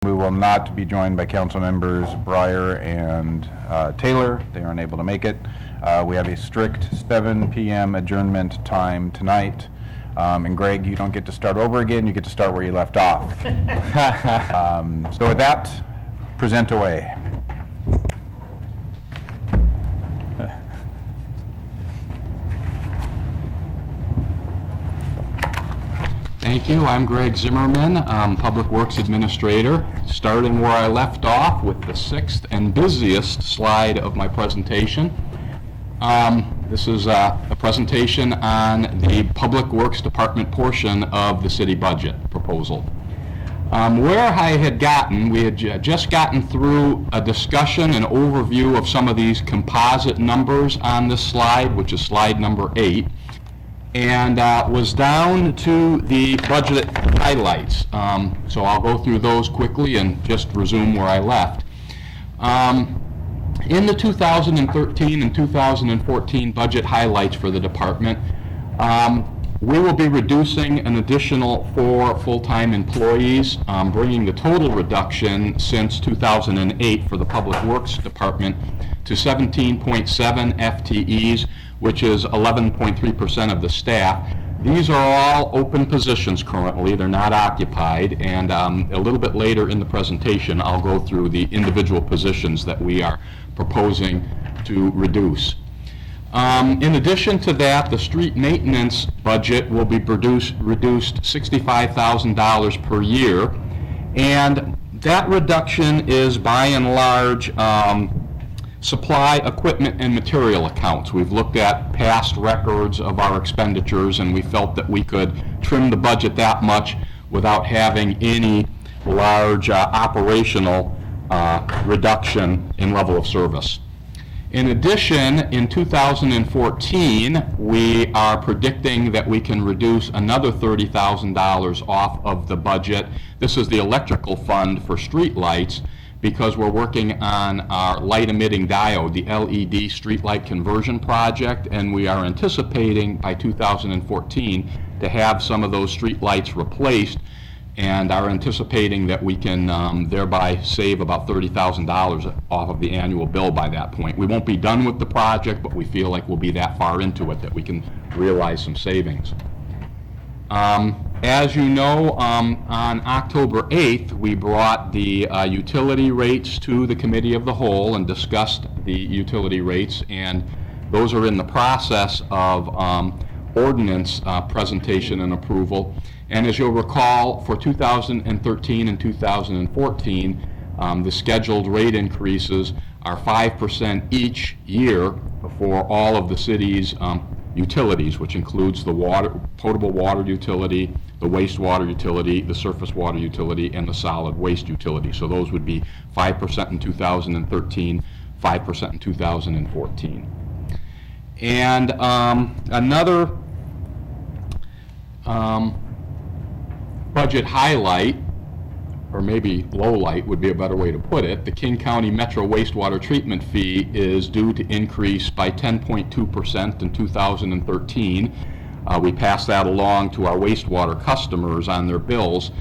We will not be joined by council members Breyer and Taylor. They are unable to make it. We have a strict 7 p.m. adjournment time tonight. And Greg, you don't get to start over again. You get to start where you left off. So with that, present away. Thank you. I'm Greg Zimmerman, Public Works Administrator. Starting where I left off with the sixth and busiest slide of my presentation. This is a presentation on the Public Works Department portion of the city budget proposal. Where I had gotten, we had just gotten through a discussion and overview of some of these composite numbers on this slide, which is slide number 8. And was down to the budget highlights. So I'll go through those quickly and just resume where I left. In the 2013 and 2014 budget highlights for the department, we will be reducing an additional 4 full-time employees, bringing the total reduction since 2008 for the Public Works Department to 17.7 FTEs, which is 11.3% of the staff. These are all open positions currently. They're not occupied, and a little bit later in the presentation I'll go through the individual positions that we are proposing to reduce. In addition to that, the street maintenance budget will be reduced $65,000 per year, and that reduction is by and large supply, equipment, and material accounts. We've looked at past records of our expenditures, and we felt that we could trim the budget that much without having any large operational reduction in level of service. In addition, in 2014, we are predicting that we can reduce another $30,000 off of the budget. This is the electrical fund for street lights, because we're working on our light emitting diode, the LED streetlight conversion project, and we are anticipating by 2014 to have some of those street lights replaced, and are anticipating that we can thereby save about $30,000 off of the annual bill by that point. We won't be done with the project, but we feel like we'll be that far into it that we can realize some savings. As you know, on October 8th, we brought the utility rates to the Committee of the Whole and discussed the utility rates, and those are in the process of ordinance presentation and approval. And as you'll recall, for 2013 and 2014, the scheduled rate increases are 5% each year for all of the city's utilities, which includes the potable water utility, the wastewater utility, the surface water utility, and the solid waste utility. So those would be 5% in 2013, 5% in 2014. And another budget highlight, or maybe low light would be a better way to put it, the King County Metro wastewater treatment fee is due to increase by 10.2% in 2013. We passed that along to our wastewater customers on their bills.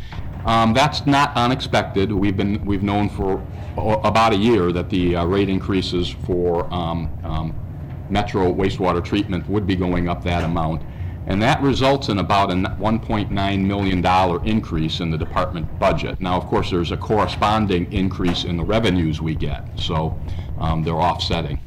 That's not unexpected. We've known for about a year that the rate increases for Metro wastewater treatment would be going up that amount. And that results in about a $1.9 million increase in the department budget. Now, of course, there's a corresponding increase in the revenues we get, so they're offsetting.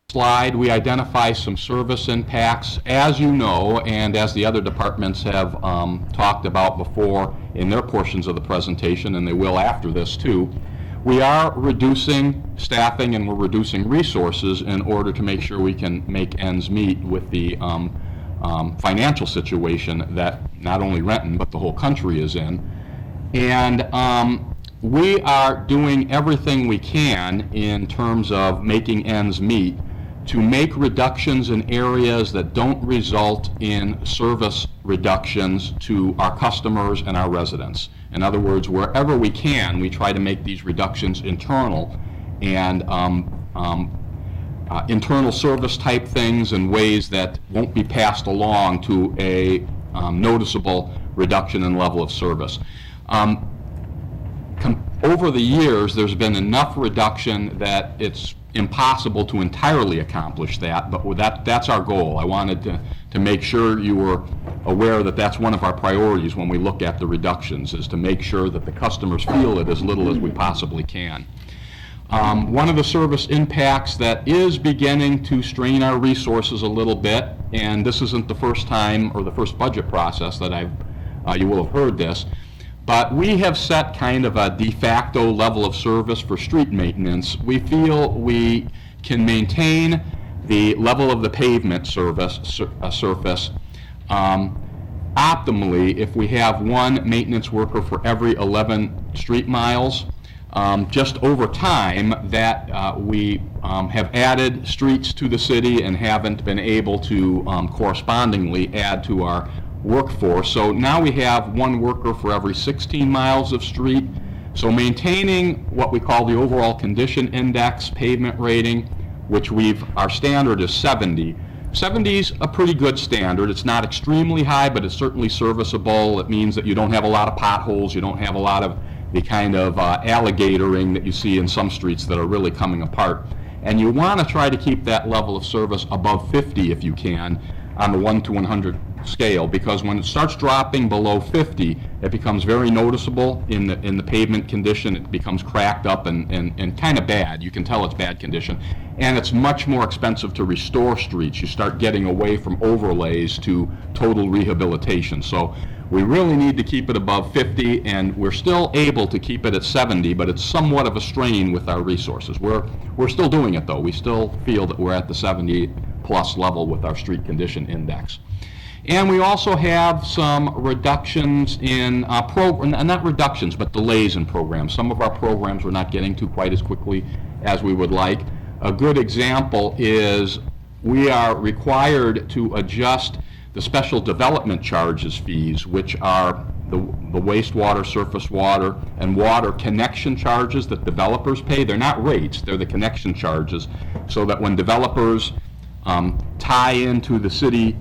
Slide, we identify some service impacts. As you know, and as the other departments have talked about before in their portions of the presentation, and they will after this too, we are reducing staffing and we're reducing resources in order to make sure we can make ends meet with the financial situation that not only Renton but the whole country is in. And we are doing everything we can in terms of making ends meet to make reductions in areas that don't result in service reductions to our customers and our residents. In other words, wherever we can, we try to make these reductions internal and internal service type things in ways that won't be passed along to a noticeable reduction in level of service. Over the years, there's been enough reduction that it's impossible to entirely accomplish that, but that's our goal. I wanted to make sure you were aware that that's one of our priorities when we look at the reductions, is to make sure that the customers feel it as little as we possibly can. One of the service impacts that is beginning to strain our resources a little bit, and this isn't the first time or the first budget process that you will have heard this, but we have set kind of a de facto level of service for street maintenance. We feel we can maintain the level of the pavement surface optimally if we have one maintenance worker for every 11 street miles. Just over time that we have added streets to the city and haven't been able to correspondingly add to our workforce. So now we have one worker for every 16 miles of street. So maintaining what we call the overall condition index pavement rating, which our standard is 70. 70 is a pretty good standard. It's not extremely high, but it's certainly serviceable. It means that you don't have a lot of potholes, you don't have a lot of the kind of alligatoring that you see in some streets that are really coming apart. And you want to try to keep that level of service above 50 if you can on the 1 to 100 scale, because when it starts dropping below 50, it becomes very noticeable in the pavement condition. It becomes cracked up and kind of bad. You can tell it's bad condition. And it's much more expensive to restore streets. You start getting away from overlays to total rehabilitation. So we really need to keep it above 50, and we're still able to keep it at 70, but it's somewhat of a strain with our resources. We're still doing it, though. We still feel that we're at the 70 plus level with our street condition index. And we also have some reductions in not reductions, but delays in programs. Some of our programs we're not getting to quite as quickly as we would like. A good example is we are required to adjust the special development charges fees, which are the wastewater, surface water, and water connection charges that developers pay. They're not rates, they're the connection charges, so that when developers tie into the city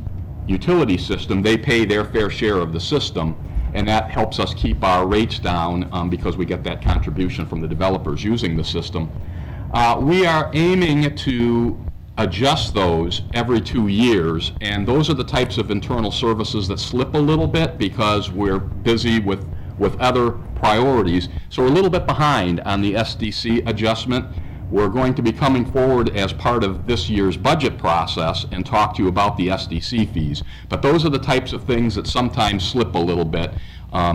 utility system, they pay their fair share of the system, and that helps us keep our rates down because we get that contribution from the developers using the system. We are aiming to adjust those every 2 years, and those are the types of internal services that slip a little bit because we're busy with other priorities. So we're a little bit behind on the SDC adjustment. We're going to be coming forward as part of this year's budget process and talk to you about the SDC fees. But those are the types of things that sometimes slip a little bit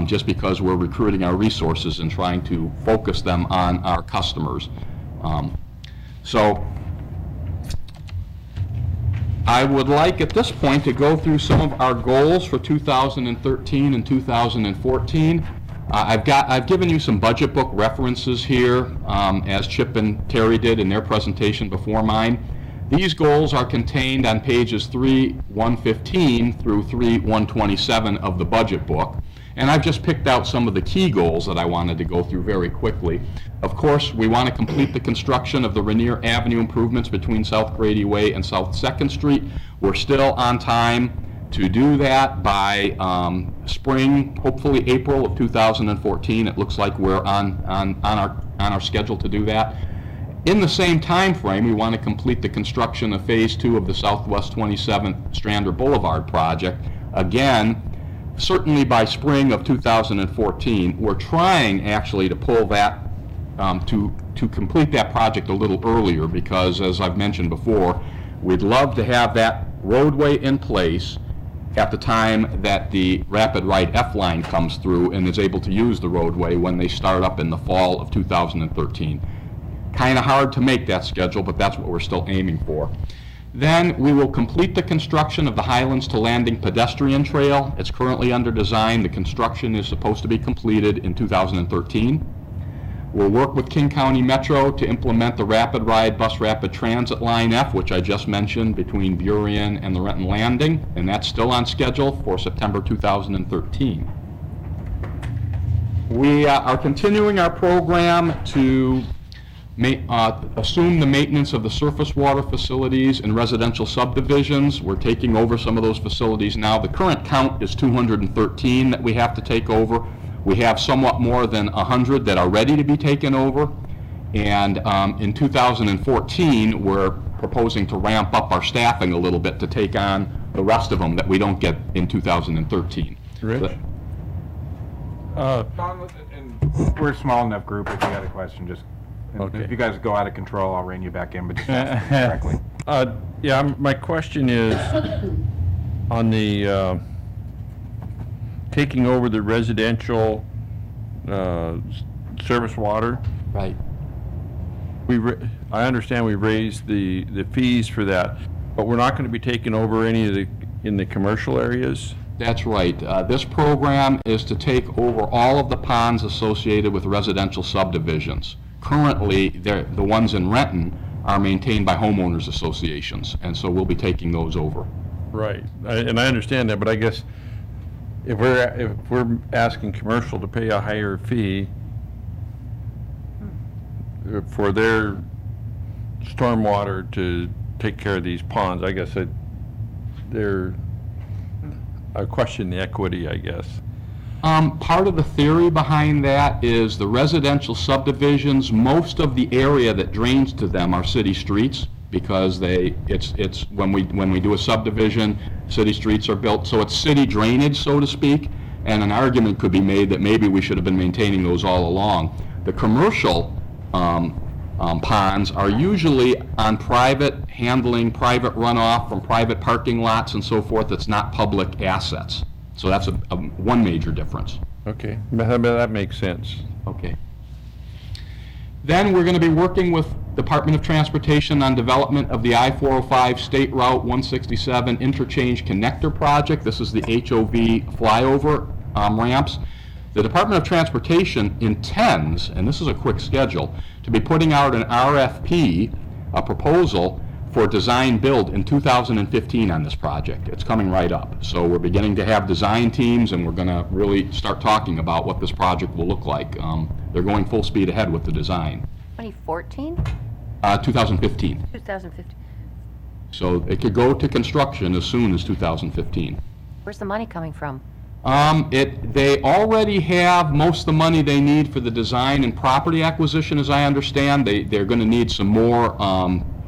just because we're recruiting our resources and trying to focus them on our customers. So I would like at this point to go through some of our goals for 2013 and 2014. I've given you some budget book references here, as Chip and Terry did in their presentation before mine. These goals are contained on pages 3-115 through 3-127 of the budget book. And I've just picked out some of the key goals that I wanted to go through very quickly. Of course, we want to complete the construction of the Rainier Avenue improvements between South Grady Way and South 2nd Street. We're still on time to do that by spring, hopefully April of 2014. It looks like we're on our schedule to do that. In the same time frame, we want to complete the construction of Phase 2 of the Southwest 27th Strander Boulevard project. Again, certainly by spring of 2014. We're trying actually to pull that, to complete that project a little earlier because, as I've mentioned before, we'd love to have that roadway in place at the time that the Rapid Ride F-line comes through and is able to use the roadway when they start up in the fall of 2013. Kind of hard to make that schedule, but that's what we're still aiming for. Then we will complete the construction of the Highlands to Landing pedestrian trail. It's currently under design. The construction is supposed to be completed in 2013. We'll work with King County Metro to implement the Rapid Ride Bus Rapid Transit Line F, which I just mentioned, between Burien and the Renton Landing, and that's still on schedule for September 2013. We are continuing our program to assume the maintenance of the surface water facilities in residential subdivisions. We're taking over some of those facilities now. The current count is 213 that we have to take over. We have somewhat more than 100 that are ready to be taken over. And in 2014, we're proposing to ramp up our staffing a little bit to take on the rest of them that we don't get in 2013. Rich? We're a small enough group, if you got a question, just, Okay. if you guys go out of control, I'll rein you back in, but just ask me directly. Yeah, my question is on the taking over the residential service water. Right. I understand we raised the fees for that, but we're not going to be taking over any of in the commercial areas? That's right. This program is to take over all of the ponds associated with residential subdivisions. Currently, the ones in Renton are maintained by homeowners associations, and so we'll be taking those over. Right, and I understand that, but I guess if we're asking commercial to pay a higher fee for their stormwater to take care of these ponds, I guess I question the equity, I guess. Part of the theory behind that is the residential subdivisions, most of the area that drains to them are city streets, because it's when we do a subdivision, city streets are built, so it's city drainage, so to speak, and an argument could be made that maybe we should have been maintaining those all along. The commercial ponds are usually on private handling, private runoff from private parking lots and so forth. It's not public assets. So that's one major difference. Okay, that makes sense. Okay. Then we're going to be working with Department of Transportation on development of the I-405 State Route 167 Interchange Connector Project. This is the HOV flyover ramps. The Department of Transportation intends, and this is a quick schedule, to be putting out an RFP, a proposal for design build in 2015 on this project. It's coming right up. So we're beginning to have design teams, and we're going to really start talking about what this project will look like. They're going full speed ahead with the design. 2014? 2015. 2015. So it could go to construction as soon as 2015. Where's the money coming from? They already have most of the money they need for the design and property acquisition, as I understand. They're going to need some more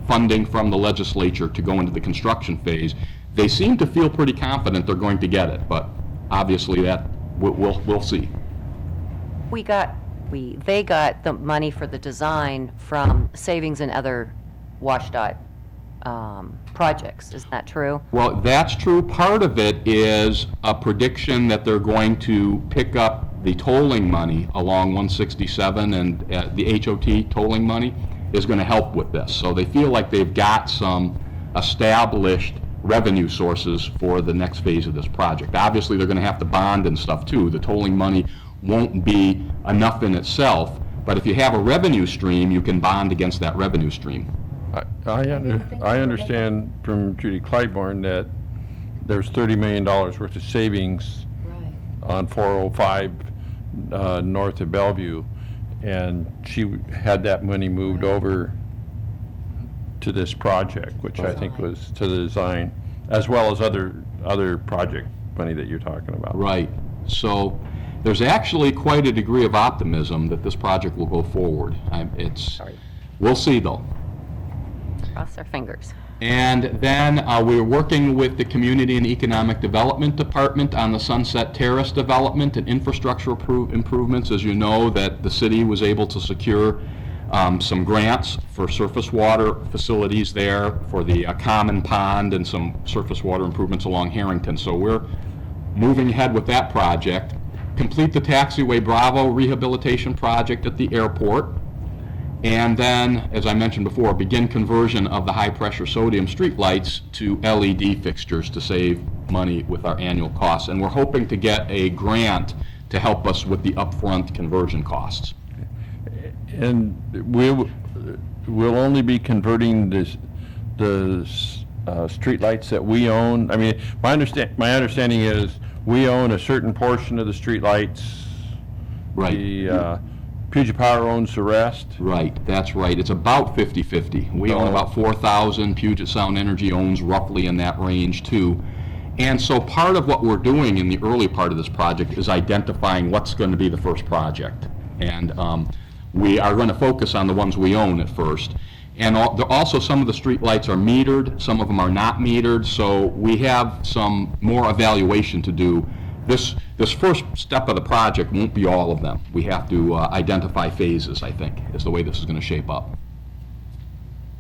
funding from the legislature to go into the construction phase. They seem to feel pretty confident they're going to get it, but obviously that we'll see. They got the money for the design from savings and other WashDOT projects. Isn't that true? Well, that's true. Part of it is a prediction that they're going to pick up the tolling money along 167, and the HOT tolling money is going to help with this. So they feel like they've got some established revenue sources for the next phase of this project. Obviously, they're going to have to bond and stuff too. The tolling money won't be enough in itself, but if you have a revenue stream, you can bond against that revenue stream. I understand from Judy Clybourne that there's $30 million worth of savings on 405 north of Bellevue, and she had that money moved over to this project, which I think was to the design, as well as other project money that you're talking about. Right. So there's actually quite a degree of optimism that this project will go forward. We'll see, though. Cross our fingers. And then we're working with the Community and Economic Development Department on the Sunset Terrace development and infrastructure improvements. As you know, that the city was able to secure some grants for surface water facilities there, for the common pond and some surface water improvements along Harrington. So we're moving ahead with that project. Complete the Taxiway Bravo rehabilitation project at the airport. And then, as I mentioned before, begin conversion of the high-pressure sodium streetlights to LED fixtures to save money with our annual costs. And we're hoping to get a grant to help us with the upfront conversion costs. And we'll only be converting the streetlights that we own. I mean, my understanding is we own a certain portion of the streetlights. Right. The Puget Power owns the rest? Right, that's right. It's about 50/50. We own about 4,000. Puget Sound Energy owns roughly in that range too. And so part of what we're doing in the early part of this project is identifying what's going to be the first project. And we are going to focus on the ones we own at first. And also some of the street lights are metered, some of them are not metered, so we have some more evaluation to do. This first step of the project won't be all of them. We have to identify phases, I think, is the way this is going to shape up.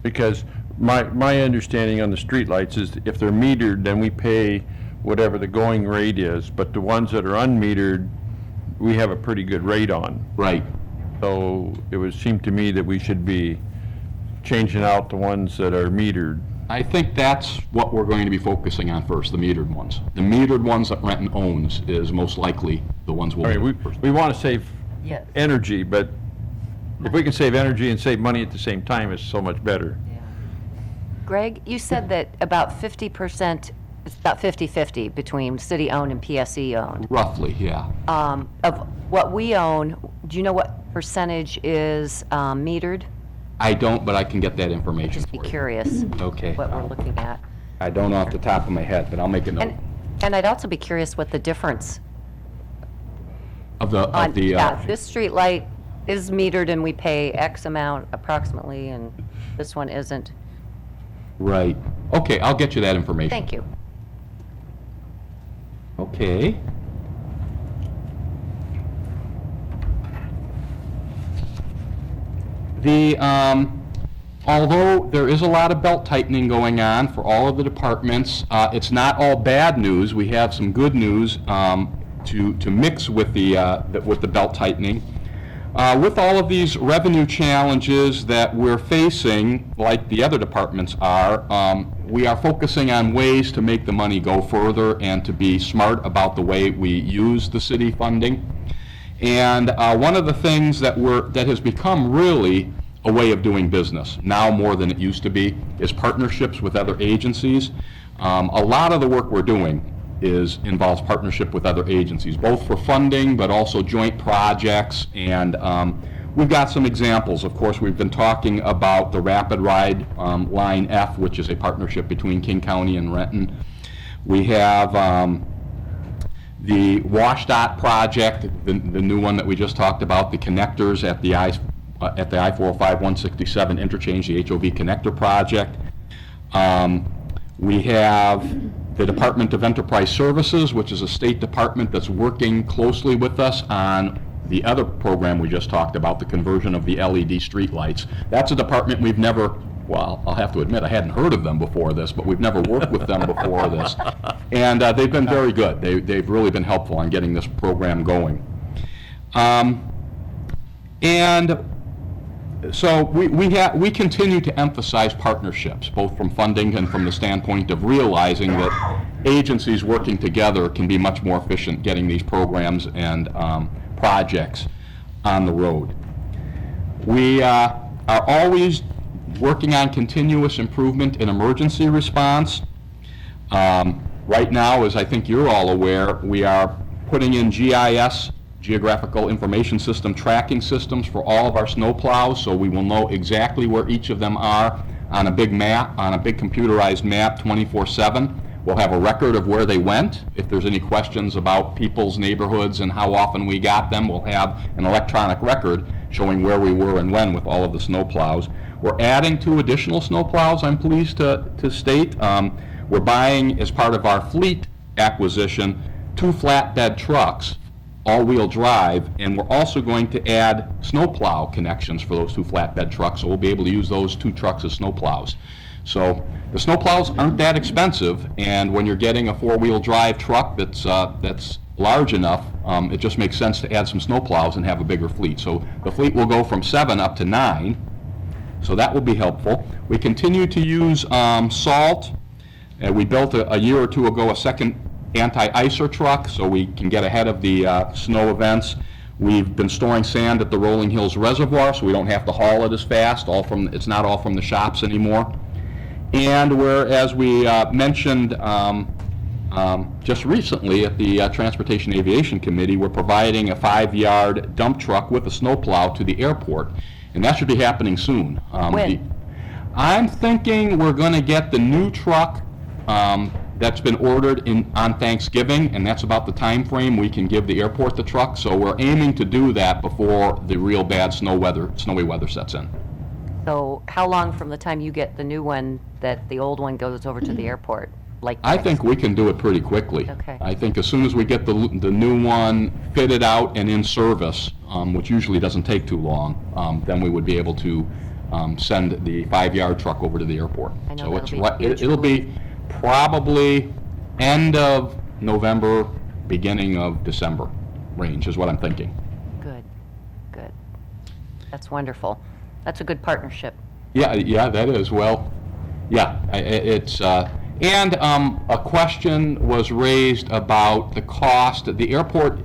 Because my understanding on the streetlights is if they're metered, then we pay whatever the going rate is, but the ones that are unmetered, we have a pretty good rate on. Right. So it would seem to me that we should be changing out the ones that are metered. I think that's what we're going to be focusing on first, the metered ones. The metered ones that Renton owns is most likely the ones we'll I do mean, first. we want to save Yes. energy, but if we can save energy and save money at the same time, it's so much better. Greg, you said that about 50%, it's about 50/50 between city-owned and PSE-owned. Roughly, yeah. Of what we own, do you know what percentage is metered? I don't, but I can get that information Just be for you. curious Okay. what we're looking at. I don't know off the top of my head, but I'll make a note And I'd also be curious what the difference of the, yeah, this street light is metered and we pay X amount approximately, and this one isn't. right. Okay, I'll get you that information. Thank you. Okay. Although there is a lot of belt tightening going on for all of the departments, it's not all bad news. We have some good news to mix with the belt tightening. With all of these revenue challenges that we're facing, like the other departments are, we are focusing on ways to make the money go further and to be smart about the way we use the city funding. And one of the things that has become really a way of doing business, now more than it used to be, is partnerships with other agencies. A lot of the work we're doing involves partnership with other agencies, both for funding, but also joint projects. And we've got some examples. Of course, we've been talking about the Rapid Ride Line F, which is a partnership between King County and Renton. We have the WashDOT project, the new one that we just talked about, the connectors at the I-405-167 interchange, the HOV connector project. We have the Department of Enterprise Services, which is a state department that's working closely with us on the other program we just talked about, the conversion of the LED streetlights. That's a department we've never, well, I'll have to admit, I hadn't heard of them before this, but we've never worked with them before this. And they've been very good. They've really been helpful on getting this program going. And so we continue to emphasize partnerships, both from funding and from the standpoint of realizing that agencies working together can be much more efficient getting these programs and projects on the road. We are always working on continuous improvement in emergency response. Right now, as I think you're all aware, we are putting in GIS, Geographical Information System tracking systems for all of our snowplows, so we will know exactly where each of them are on a big map, on a big computerized map 24/7. We'll have a record of where they went. If there's any questions about people's neighborhoods and how often we got them, we'll have an electronic record showing where we were and when with all of the snowplows. We're adding 2 additional snowplows, I'm pleased to state. We're buying, as part of our fleet acquisition, 2 flatbed trucks, all-wheel drive, and we're also going to add snowplow connections for those 2 flatbed trucks, so we'll be able to use those 2 trucks as snowplows. So the snowplows aren't that expensive, and when you're getting a 4-wheel drive truck that's large enough, it just makes sense to add some snowplows and have a bigger fleet. So the fleet will go from 7 up to 9, so that will be helpful. We continue to use salt. We built a year or 2 ago a second anti-icer truck so we can get ahead of the snow events. We've been storing sand at the Rolling Hills Reservoir so we don't have to haul it as fast. It's not all from the shops anymore. And we're, as we mentioned just recently at the Transportation Aviation Committee, we're providing a 5-yard dump truck with a snowplow to the airport, and that should be happening soon. When? I'm thinking we're going to get the new truck that's been ordered on Thanksgiving, and that's about the time frame we can give the airport the truck. So we're aiming to do that before the real bad snowy weather sets in. So how long from the time you get the new one that the old one goes over to the airport? Like I think we can do it pretty quickly. Okay. I think as soon as we get the new one fitted out and in service, which usually doesn't take too long, then we would be able to send the 5-yard truck over to the airport. I know So that'll it's be right, huge it'll be probably end of November, beginning of December range is what I'm thinking. Good, good. That's wonderful. That's a good partnership. Yeah, that is. Well, yeah, it's, and a question was raised about the cost. The airport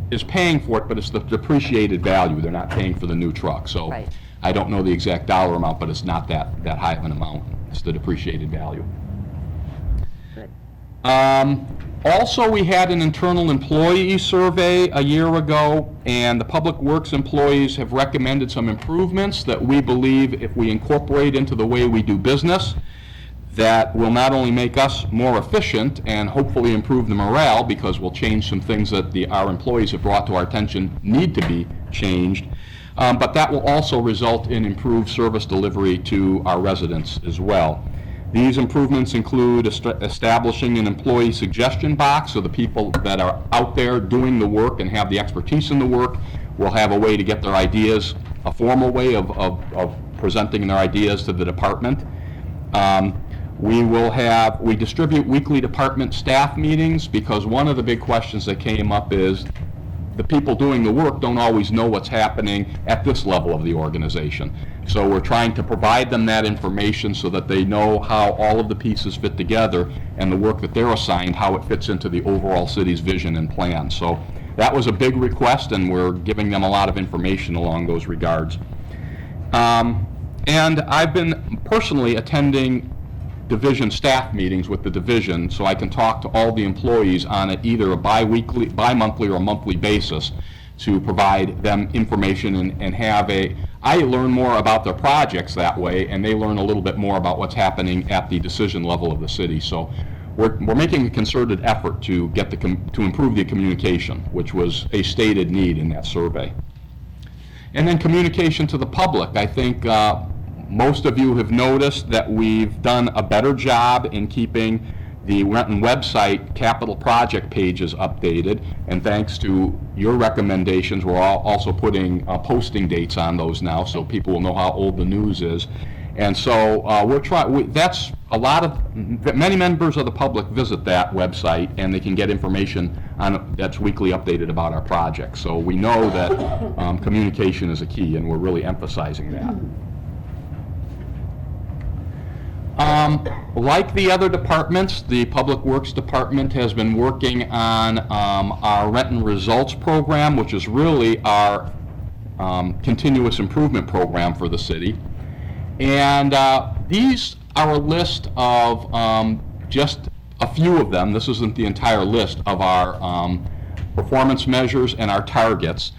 is paying for it, but it's the depreciated value. They're not paying for the new truck. So Right. I don't know the exact dollar amount, but it's not that high of an amount. It's the depreciated value. Good. Also, we had an internal employee survey a year ago, and the Public Works employees have recommended some improvements that we believe if we incorporate into the way we do business, that will not only make us more efficient and hopefully improve the morale, because we'll change some things that our employees have brought to our attention need to be changed, but that will also result in improved service delivery to our residents as well. These improvements include establishing an employee suggestion box, so the people that are out there doing the work and have the expertise in the work will have a way to get their ideas, a formal way of presenting their ideas to the department. We distribute weekly department staff meetings, because one of the big questions that came up is the people doing the work don't always know what's happening at this level of the organization. So we're trying to provide them that information so that they know how all of the pieces fit together and the work that they're assigned, how it fits into the overall city's vision and plan. So that was a big request, and we're giving them a lot of information along those regards. And I've been personally attending division staff meetings with the division, so I can talk to all the employees on either a bi-monthly or a monthly basis to provide them information and I learn more about their projects that way, and they learn a little bit more about what's happening at the decision level of the city. So we're making a concerted effort to to improve the communication, which was a stated need in that survey. And then communication to the public. I think most of you have noticed that we've done a better job in keeping the Renton website capital project pages updated, and thanks to your recommendations, we're also putting posting dates on those now, so people will know how old the news is. And so that's a lot of, many members of the public visit that website, and they can get information that's weekly updated about our projects. So we know that communication is a key, and we're really emphasizing that. Like the other departments, the Public Works Department has been working on our Renton Results Program, which is really our continuous improvement program for the city. And these are a list of just a few of them. This isn't the entire list of our performance measures and our targets.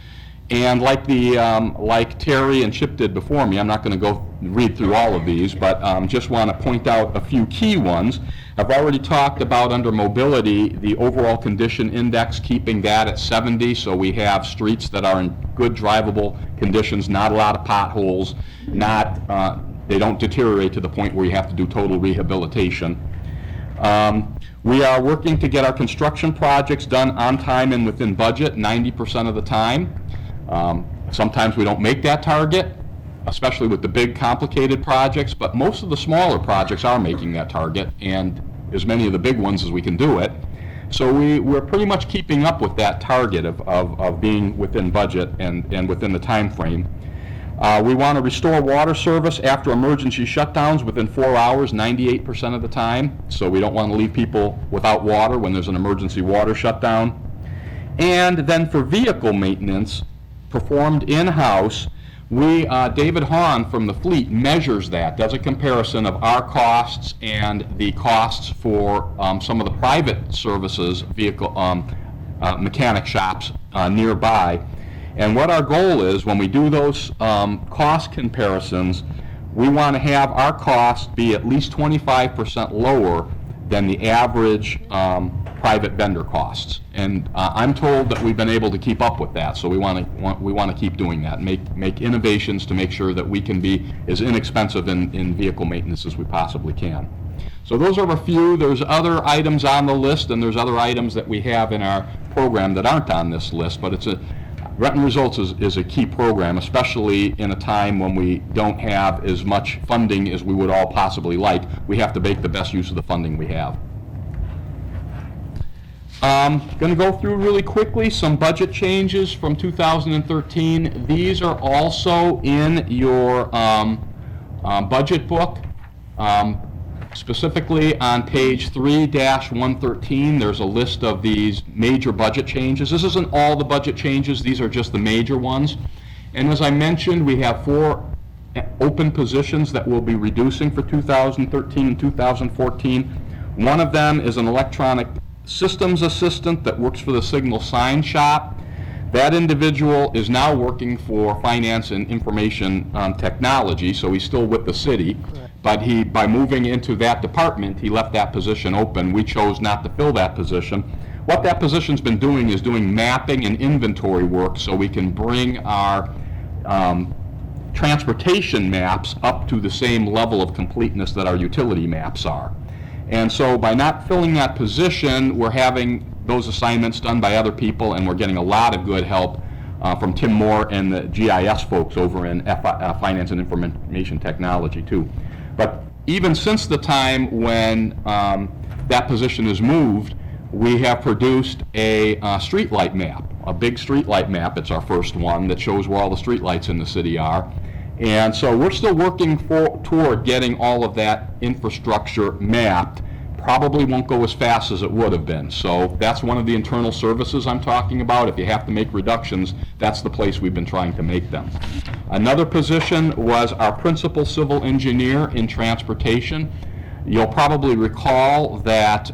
And like Terry and Chip did before me, I'm not going to go read through all of these, but just want to point out a few key ones. I've already talked about under mobility, the overall condition index, keeping that at 70, so we have streets that are in good drivable conditions, not a lot of potholes, they don't deteriorate to the point where you have to do total rehabilitation. We are working to get our construction projects done on time and within budget 90% of the time. Sometimes we don't make that target, especially with the big complicated projects, but most of the smaller projects are making that target, and as many of the big ones as we can do it. So we're pretty much keeping up with that target of being within budget and within the time frame. We want to restore water service after emergency shutdowns within 4 hours, 98% of the time. So we don't want to leave people without water when there's an emergency water shutdown. And then for vehicle maintenance, performed in-house. David Hahn from the fleet measures that, does a comparison of our costs and the costs for some of the private services, vehicle mechanic shops nearby. And what our goal is, when we do those cost comparisons, we want to have our costs be at least 25% lower than the average private vendor costs. And I'm told that we've been able to keep up with that, so we want to keep doing that, make innovations to make sure that we can be as inexpensive in vehicle maintenance as we possibly can. So those are a few. There's other items on the list, and there's other items that we have in our program that aren't on this list, but Renton Results is a key program, especially in a time when we don't have as much funding as we would all possibly like. We have to make the best use of the funding we have. Going to go through really quickly some budget changes from 2013. These are also in your budget book. Specifically on page 3-113, there's a list of these major budget changes. This isn't all the budget changes, these are just the major ones. And as I mentioned, we have 4 open positions that we'll be reducing for 2013 and 2014. One of them is an electronic systems assistant that works for the Signal Sign Shop. That individual is now working for Finance and Information Technology, so he's still with the city. But by moving into that department, he left that position open. We chose not to fill that position. What that position's been doing is doing mapping and inventory work so we can bring our transportation maps up to the same level of completeness that our utility maps are. And so by not filling that position, we're having those assignments done by other people, and we're getting a lot of good help from Tim Moore and the GIS folks over in Finance and Information Technology too. But even since the time when that position is moved, we have produced a streetlight map, a big streetlight map. It's our first one that shows where all the streetlights in the city are. And so we're still working toward getting all of that infrastructure mapped. Probably won't go as fast as it would have been. So that's one of the internal services I'm talking about. If you have to make reductions, that's the place we've been trying to make them. Another position was our principal civil engineer in transportation. You'll probably recall that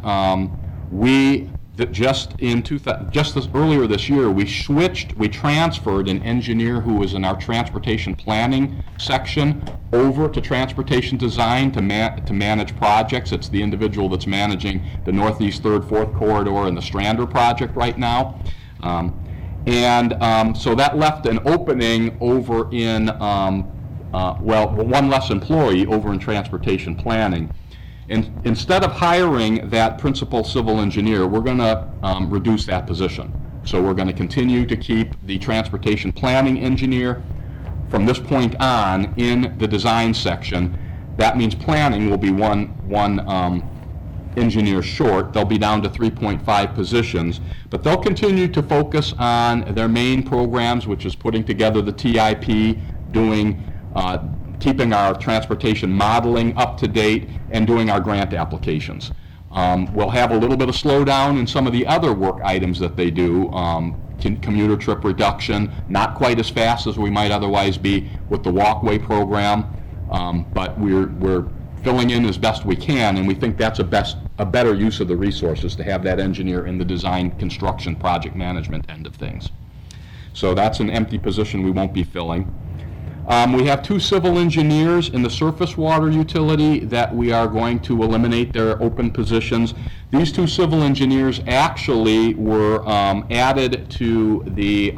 earlier this year, we transferred an engineer who was in our transportation planning section over to transportation design to manage projects. It's the individual that's managing the Northeast 3rd, 4th Corridor and the Strander project right now. So that left an opening over in, one less employee over in transportation planning. And instead of hiring that principal civil engineer, we're going to reduce that position. So we're going to continue to keep the transportation planning engineer from this point on in the design section. That means planning will be one engineer short. They'll be down to 3.5 positions, but they'll continue to focus on their main programs, which is putting together the TIP, keeping our transportation modeling up to date, and doing our grant applications. We'll have a little bit of slowdown in some of the other work items that they do, commuter trip reduction, not quite as fast as we might otherwise be with the walkway program, but we're filling in as best we can, and we think that's a better use of the resources to have that engineer in the design, construction, project management end of things. So that's an empty position we won't be filling. We have 2 civil engineers in the surface water utility that we are going to eliminate their open positions. These 2 civil engineers actually were added to the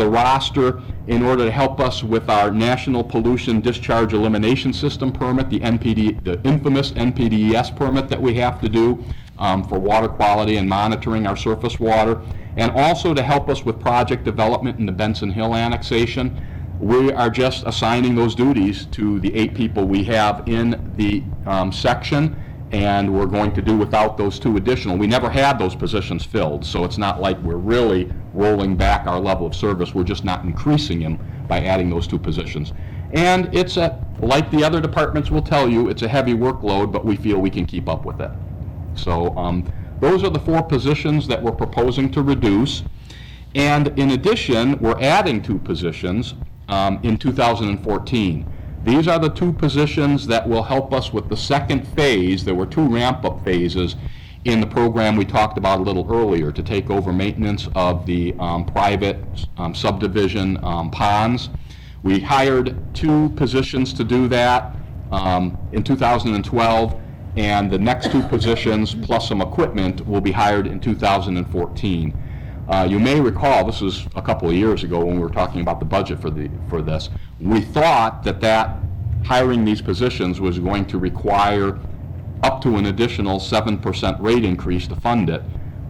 roster in order to help us with our National Pollution Discharge Elimination System permit, the infamous NPDES permit that we have to do for water quality and monitoring our surface water, and also to help us with project development in the Benson Hill annexation. We are just assigning those duties to the 8 people we have in the section, and we're going to do without those 2 additional. We never had those positions filled, so it's not like we're really rolling back our level of service. We're just not increasing them by adding those 2 positions. And it's like the other departments will tell you, it's a heavy workload, but we feel we can keep up with it. So those are the 4 positions that we're proposing to reduce. And in addition, we're adding 2 positions in 2014. These are the 2 positions that will help us with the second phase. There were 2 ramp-up phases in the program we talked about a little earlier to take over maintenance of the private subdivision ponds. We hired 2 positions to do that in 2012, and the next 2 positions plus some equipment will be hired in 2014. You may recall, this was a couple of years ago when we were talking about the budget for this. We thought that hiring these positions was going to require up to an additional 7% rate increase to fund it.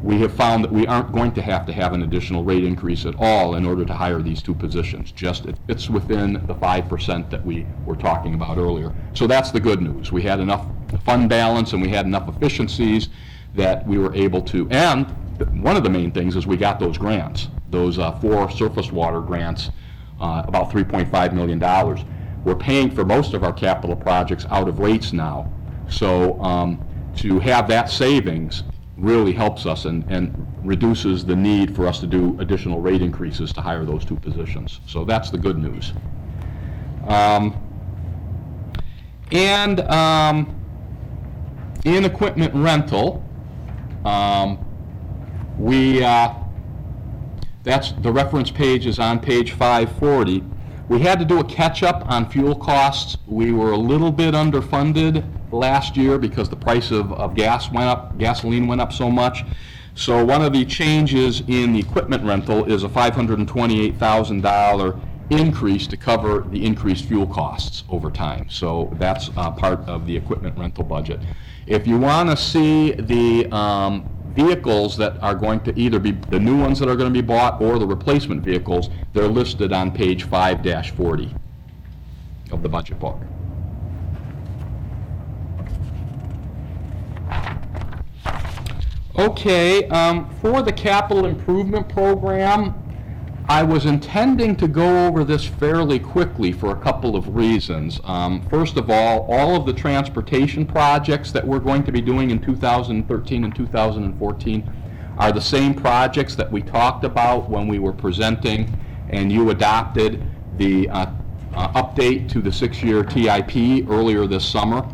We have found that we aren't going to have an additional rate increase at all in order to hire these 2 positions. Just it's within the 5% that we were talking about earlier. So that's the good news. We had enough fund balance and we had enough efficiencies that we were able to, and one of the main things is we got those grants, those 4 surface water grants, about $3.5 million. We're paying for most of our capital projects out of rates now. So to have that savings really helps us and reduces the need for us to do additional rate increases to hire those 2 positions. So that's the good news. In equipment rental, that's the reference page is on page 540. We had to do a catch-up on fuel costs. We were a little bit underfunded last year because the price of gasoline went up so much. So one of the changes in the equipment rental is a $528,000 increase to cover the increased fuel costs over time. So that's part of the equipment rental budget. If you want to see the vehicles that are going to either be the new ones that are going to be bought or the replacement vehicles, they're listed on page 5-40 of the budget book. Okay, for the capital improvement program, I was intending to go over this fairly quickly for a couple of reasons. First of all of the transportation projects that we're going to be doing in 2013 and 2014 are the same projects that we talked about when we were presenting and you adopted the update to the 6-year TIP earlier this summer.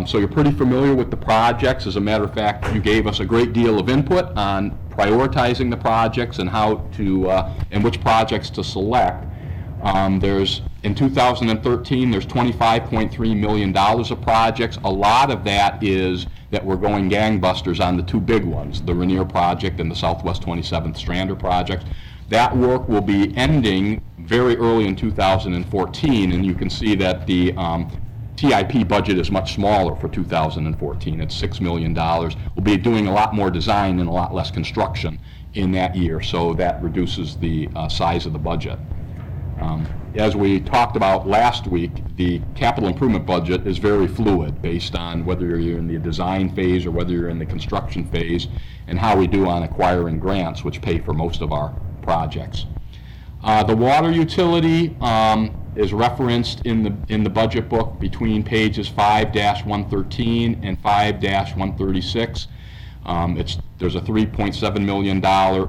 So you're pretty familiar with the projects. As a matter of fact, you gave us a great deal of input on prioritizing the projects and how to, and which projects to select. In 2013, there's $25.3 million of projects. A lot of that is that we're going gangbusters on the 2 big ones, the Rainier project and the Southwest 27th Strander project. That work will be ending very early in 2014, and you can see that the TIP budget is much smaller for 2014. It's $6 million. We'll be doing a lot more design and a lot less construction in that year, so that reduces the size of the budget. As we talked about last week, the capital improvement budget is very fluid based on whether you're in the design phase or whether you're in the construction phase, and how we do on acquiring grants, which pay for most of our projects. The water utility is referenced in the budget book between pages 5-113 and 5-136. There's a $3.7 million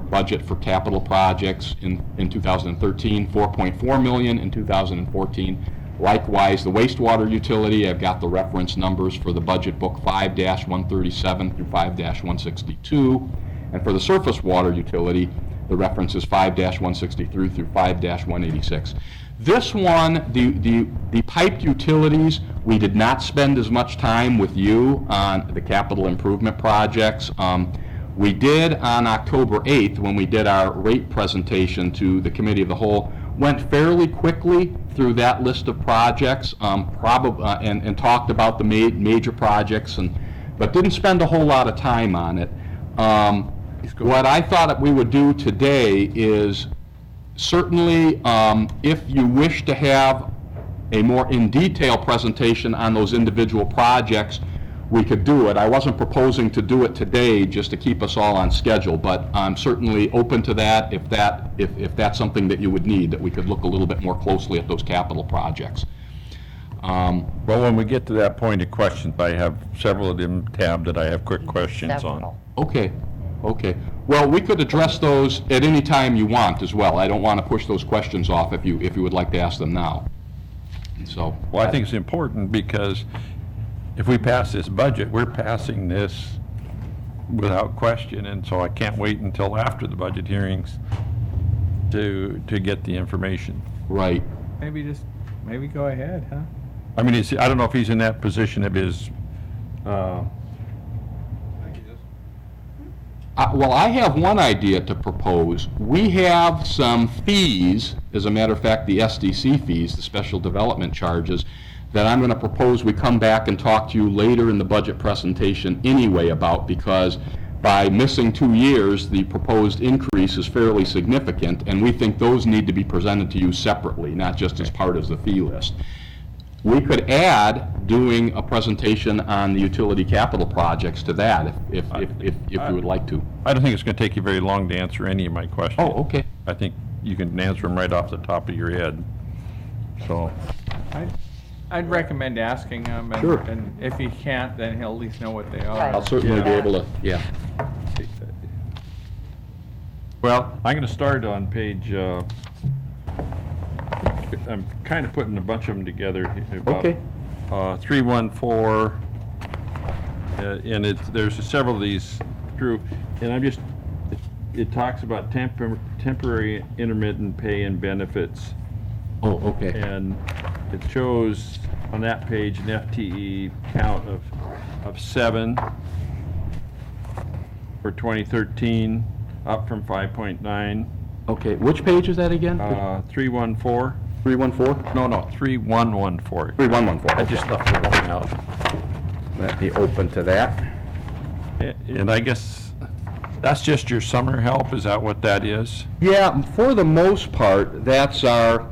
budget for capital projects in 2013, $4.4 million in 2014. Likewise, the wastewater utility, I've got the reference numbers for the budget book 5-137 through 5-162. And for the surface water utility, the reference is 5-163 through 5-186. This one, the piped utilities, we did not spend as much time with you on the capital improvement projects. We did on October 8th, when we did our rate presentation to the Committee of the Whole, went fairly quickly through that list of projects, and talked about the major projects, but didn't spend a whole lot of time on it. What I thought that we would do today is certainly, if you wish to have a more in-detail presentation on those individual projects, we could do it. I wasn't proposing to do it today just to keep us all on schedule, but I'm certainly open to that if that's something that you would need, that we could look a little bit more closely at those capital projects. Well, when we get to that point of questions, I have several of them tabbed that I have quick questions on. Several. Okay. Well, we could address those at any time you want as well. I don't want to push those questions off if you would like to ask them now. So. Well, I think it's important because if we pass this budget, we're passing this without question, and so I can't wait until after the budget hearings to get the information. Right. Maybe go ahead, huh? I mean, I don't know if he's in that position of his, Well, I have one idea to propose. We have some fees, as a matter of fact, the SDC fees, the special development charges, that I'm going to propose we come back and talk to you later in the budget presentation anyway about, because by missing 2 years, the proposed increase is fairly significant, and we think those need to be presented to you separately, not just as part of the fee list. We could add doing a presentation on the utility capital projects to that, if you would like to. I don't think it's going to take you very long to answer any of my questions. Oh, okay. I think you can answer them right off the top of your head. So, I'd recommend asking him, Sure. and if he can't, then he'll at least know what they are. Right. I'll certainly be able to, yeah. well, I'm going to start on page, I'm kind of putting a bunch of them together. Okay. 314, and there's several of these through, and it talks about temporary intermittent pay and benefits. Oh, okay. And it shows on that page an FTE count of 7 for 2013, up from 5.9. Okay, which page is that again? 314? 314? No, 3114. 3114. I just left the one out. Let me open to that. And I guess that's just your summer help, is that what that is? Yeah, for the most part, that's our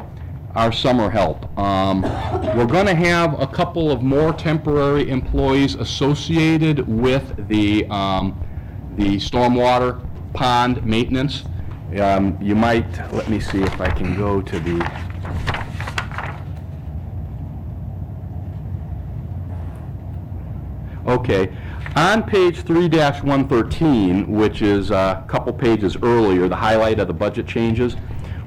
summer help. We're going to have a couple of more temporary employees associated with the stormwater pond maintenance. You might, let me see if I can go to the, okay. On page 3-113, which is a couple pages earlier, the highlight of the budget changes,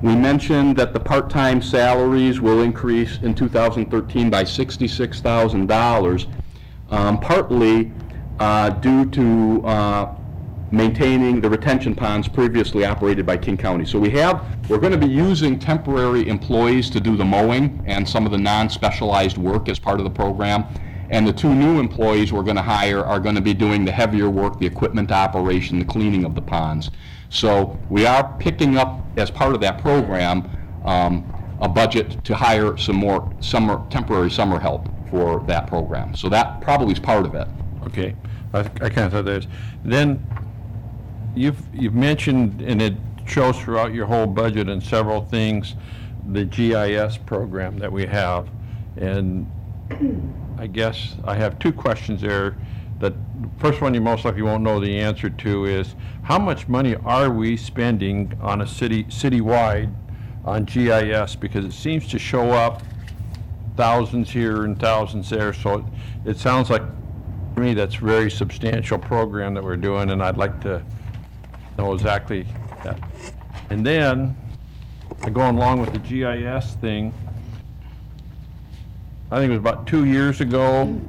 we mentioned that the part-time salaries will increase in 2013 by $66,000, partly due to maintaining the retention ponds previously operated by King County. So we're going to be using temporary employees to do the mowing and some of the non-specialized work as part of the program. And the 2 new employees we're going to hire are going to be doing the heavier work, the equipment operation, the cleaning of the ponds. So we are picking up, as part of that program, a budget to hire some more temporary summer help for that program. So that probably is part of it. Okay, I kind of thought that was. Then you've mentioned, and it shows throughout your whole budget and several things, the GIS program that we have. And I guess I have 2 questions there. The first one you most likely won't know the answer to is, how much money are we spending on a citywide on GIS? Because it seems to show up thousands here and thousands there, so it sounds like to me that's a very substantial program that we're doing, and I'd like to know exactly that. And then, going along with the GIS thing, I think it was about 2 years ago,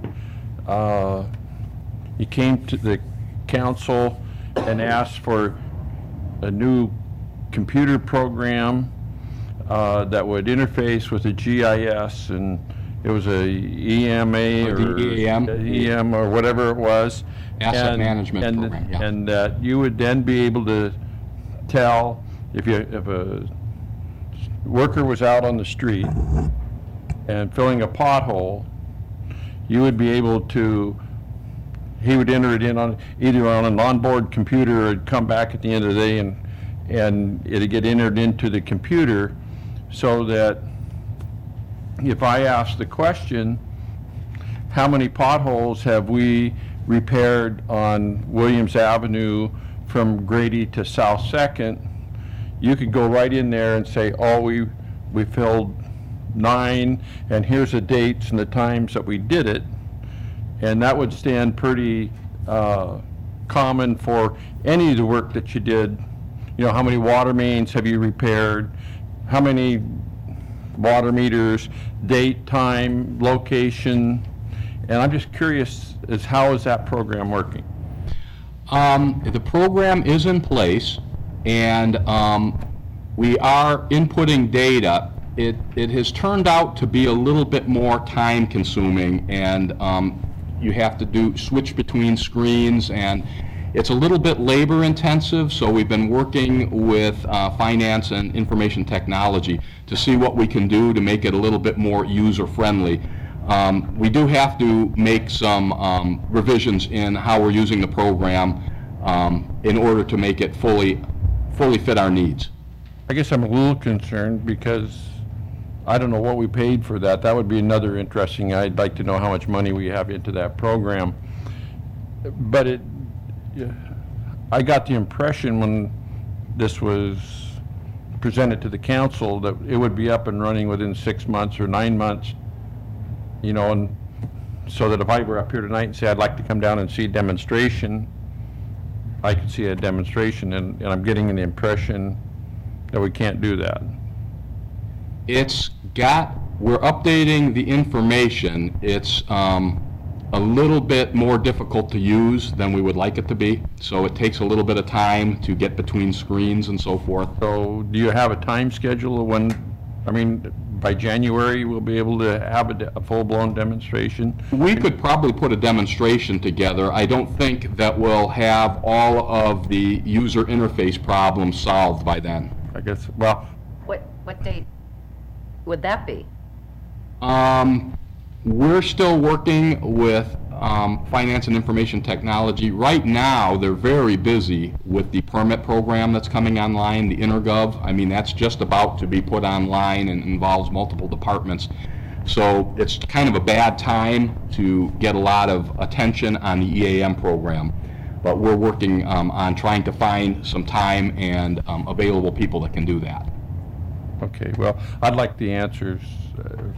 you came to the council and asked for a new computer program that would interface with the GIS, and it was a EMA or EM or whatever it was. Asset management program, yeah. And that you would then be able to tell if a worker was out on the street and filling a pothole, you would be able to, he would enter it in on either on an onboard computer, or it'd come back at the end of the day and it'd get entered into the computer, so that if I ask the question, how many potholes have we repaired on Williams Avenue from Grady to South Second, you could go right in there and say, oh, we filled 9, and here's the dates and the times that we did it, and that would stand pretty common for any of the work that you did? You know, how many water mains have you repaired? How many water meters, date, time, location? And I'm just curious, how is that program working? The program is in place, and we are inputting data. It has turned out to be a little bit more time-consuming, and you have to switch between screens, and it's a little bit labor-intensive, so we've been working with finance and information technology to see what we can do to make it a little bit more user-friendly. We do have to make some revisions in how we're using the program in order to make it fully fit our needs. I guess I'm a little concerned because I don't know what we paid for that. That would be another interesting, I'd like to know how much money we have into that program. But I got the impression when this was presented to the council that it would be up and running within 6 months or 9 months, you know, and so that if I were up here tonight and say I'd like to come down and see a demonstration, I could see a demonstration, and I'm getting an impression that we can't do that. We're updating the information. It's a little bit more difficult to use than we would like it to be, so it takes a little bit of time to get between screens and so forth. So do you have a time schedule of when, I mean, by January we'll be able to have a full-blown demonstration? We could probably put a demonstration together. I don't think that we'll have all of the user interface problems solved by then. I guess, well, What date would that be? We're still working with finance and information technology. Right now, they're very busy with the permit program that's coming online, the InterGov. I mean, that's just about to be put online and involves multiple departments. So it's kind of a bad time to get a lot of attention on the EAM program. But we're working on trying to find some time and available people that can do that. okay, well, I'd like the answers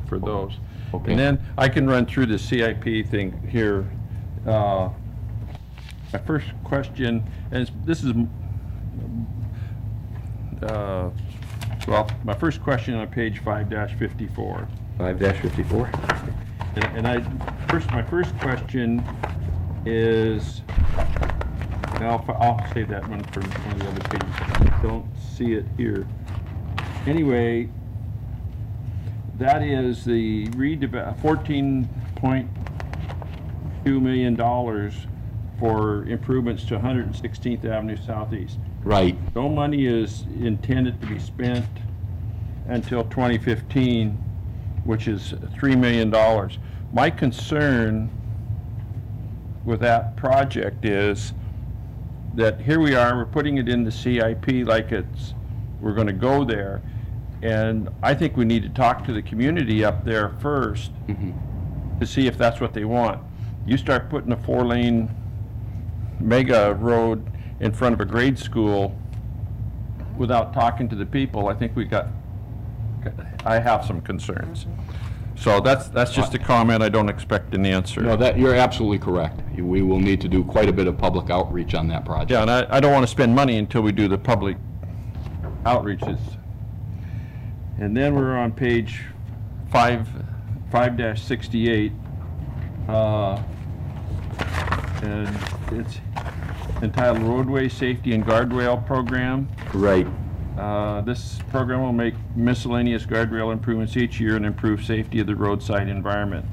for those. Okay. And then I can run through the CIP thing here. My first question, and this is, well, my first question on page 5-54. 5-54? And my first question is, and I'll save that one for one of the other pages. I don't see it here. Anyway, that is the $14.2 million for improvements to 116th Avenue Southeast. Right. No money is intended to be spent until 2015, which is $3 million. My concern with that project is that here we are, we're putting it in the CIP like we're going to go there. And I think we need to talk to the community up there first to see if that's what they want. You start putting a 4-lane mega road in front of a grade school without talking to the people, I think I have some concerns. So that's just a comment. I don't expect an answer. No, you're absolutely correct. We will need to do quite a bit of public outreach on that project. Yeah, and I don't want to spend money until we do the public outreaches. And then we're on page 5-68, and it's entitled Roadway Safety and Guardrail Program. Right. This program will make miscellaneous guardrail improvements each year and improve safety of the roadside environment.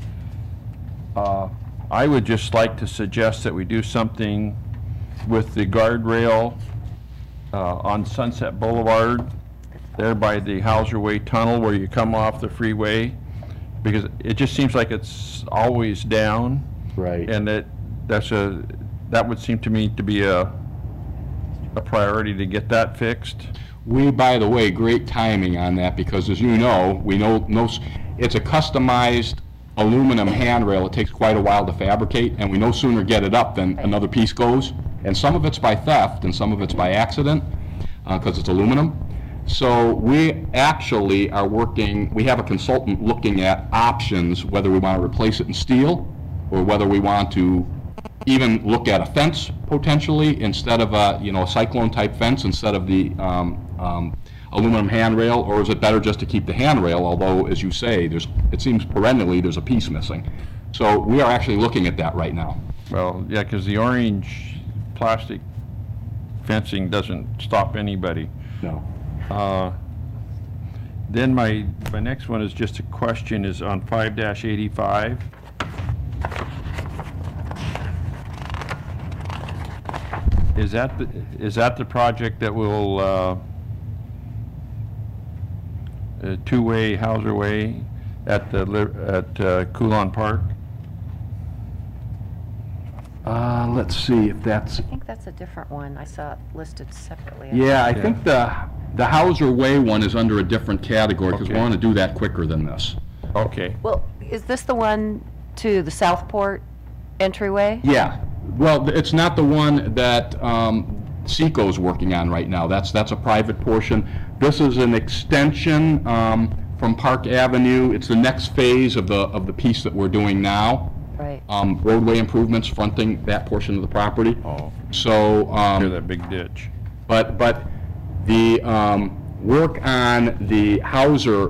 I would just like to suggest that we do something with the guardrail on Sunset Boulevard, there by the Hauser Way Tunnel where you come off the freeway, because it just seems like it's always down. Right. And that would seem to me to be a priority to get that fixed. By the way, great timing on that, because as you know, it's a customized aluminum handrail. It takes quite a while to fabricate, and we no sooner get it up than another piece goes. And some of it's by theft, and some of it's by accident, because it's aluminum. So we actually are we have a consultant looking at options, whether we want to replace it in steel, or whether we want to even look at a fence potentially instead of a, a cyclone-type fence instead of the aluminum handrail, or is it better just to keep the handrail, although, as you say, it seems perennially there's a piece missing. So we are actually looking at that right now. Well, yeah, because the orange plastic fencing doesn't stop anybody. No. Then my next one is just a question, is on 5-85. Is that the project that will, two-way Hauser Way at Coulon Park? Let's see if that's... I think that's a different one. I saw it listed separately. Yeah, I think the Hauser Way one is under a different category because we Okay. want to do that quicker than this. Okay. Well, is this the one to the Southport entryway? Yeah. Well, it's not the one that Seco's working on right now. That's a private portion. This is an extension from Park Avenue. It's the next phase of the piece that we're doing now. Right. Roadway improvements fronting that portion of the property. Oh, So, near that big ditch. but the work on the Hauser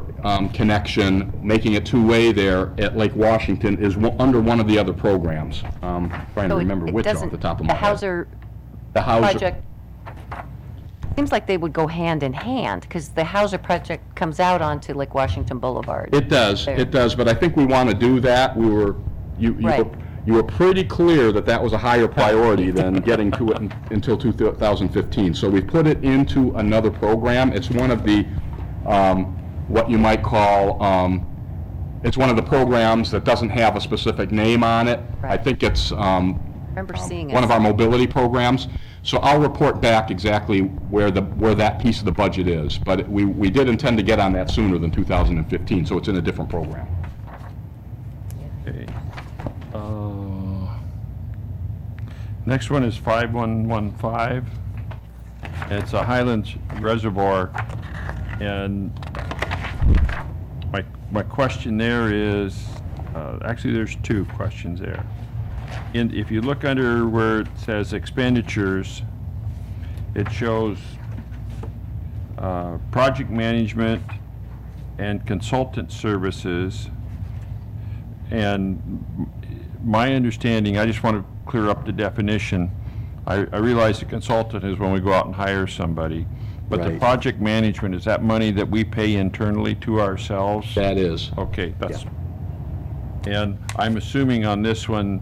connection, making it two-way there at Lake Washington is under one of the other programs. Trying to So remember it which off doesn't- the top of my The head. Hauser The Hauser project, seems like they would go hand in hand, because the Hauser project comes out onto Lake Washington Boulevard. It does, There. it does, but I think we want to do that. Right. You were pretty clear that that was a higher priority than getting to it until 2015. So we put it into another program. It's one of the, what you might call, it's one of the programs that doesn't have a specific name on it. I Right. think it's Remember seeing it. one of our mobility programs. So I'll report back exactly where that piece of the budget is. But we did intend to get on that sooner than 2015, so it's in a different program. Okay. Next one is 5115. It's a Highlands Reservoir, and my question there is, actually there's two questions there. If you look under where it says expenditures, it shows project management and consultant services. And my understanding, I just want to clear up the definition. I realize the consultant is when we go out and hire somebody, but the Right. project management, is that money that we pay internally to ourselves? That is. Okay, that's, and I'm assuming on this one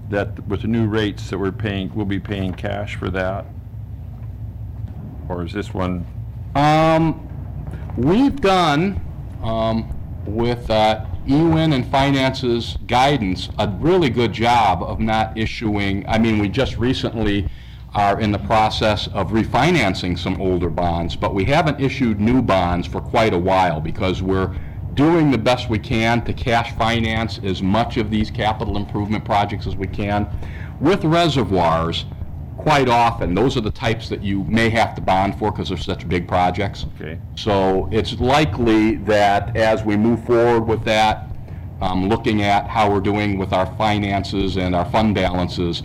that with the new rates that we'll be paying cash for that? Or is this one, We've done, with EWIN and Finance's guidance, a really good job of not issuing, we just recently are in the process of refinancing some older bonds, but we haven't issued new bonds for quite a while because we're doing the best we can to cash finance as much of these capital improvement projects as we can. With reservoirs, quite often, those are the types that you may have to bond for because they're such big projects. okay, So it's likely that as we move forward with that, looking at how we're doing with our finances and our fund balances,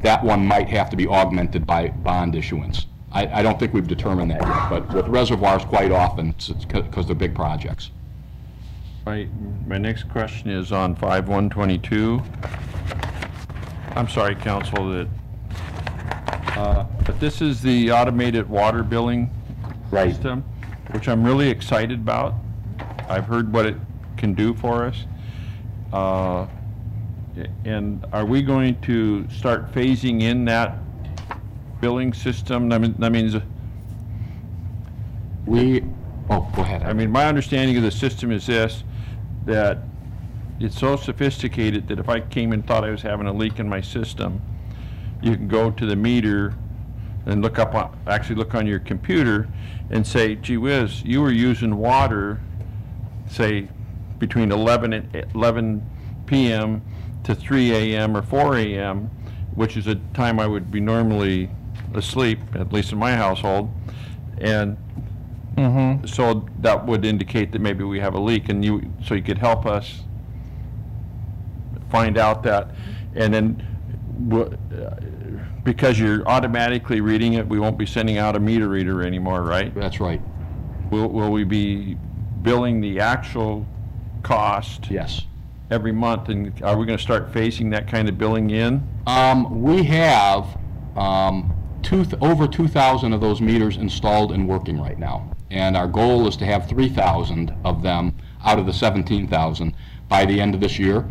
that one might have to be augmented by bond issuance. I don't think we've determined that yet, but with reservoirs, quite often, it's because they're big projects. my next question is on 5122. I'm sorry, council, but this is the automated water billing Right. system, which I'm really excited about. I've heard what it can do for us. And are we going to start phasing in that billing system? That means, Go ahead. my understanding of the system is this, that it's so sophisticated that if I came and thought I was having a leak in my system, you can go to the meter and look on your computer and say, gee whiz, you were using water, say, between 11 p.m. to 3 a.m. or 4 a.m., which is a time I would be normally asleep, at least in my household. And so that would indicate that maybe we have a leak, and so you could help us find out that. And then, because you're automatically reading it, we won't be sending out a meter reader anymore, right? That's right. Will we be billing the actual cost Yes. every month? And are we going to start phasing that kind of billing in? We have over 2,000 of those meters installed and working right now. And our goal is to have 3,000 of them out of the 17,000 by the end of this year.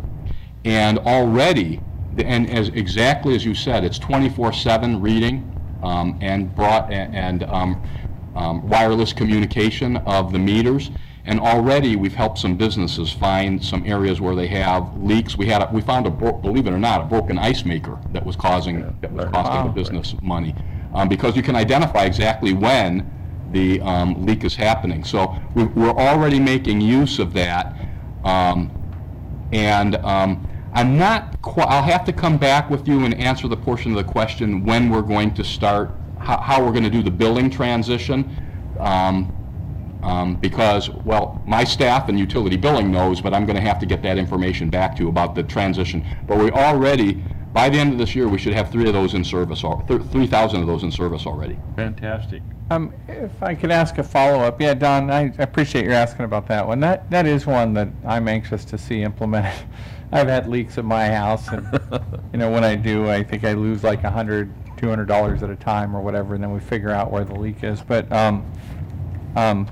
And already, and exactly as you said, it's 24/7 reading and wireless communication of the meters. And already we've helped some businesses find some areas where they have leaks. We found believe it or not, a broken ice maker that was costing the business money, because you can identify exactly when the leak is happening. So we're already making use of that, and I'm not. I'll have to come back with you and answer the portion of the question when we're going to start, how we're going to do the billing transition. Because, well, my staff and utility billing knows, but I'm going to have to get that information back to you about the transition. But we already, by the end of this year, we should have 3,000 of those in service already. Fantastic. If I could ask a follow-up, yeah, Don, I appreciate your asking about that one. That is one that I'm anxious to see implemented. I've had leaks at my house, and when I do, I think I lose like $100, $200 at a time or whatever, and then we figure out where the leak is. But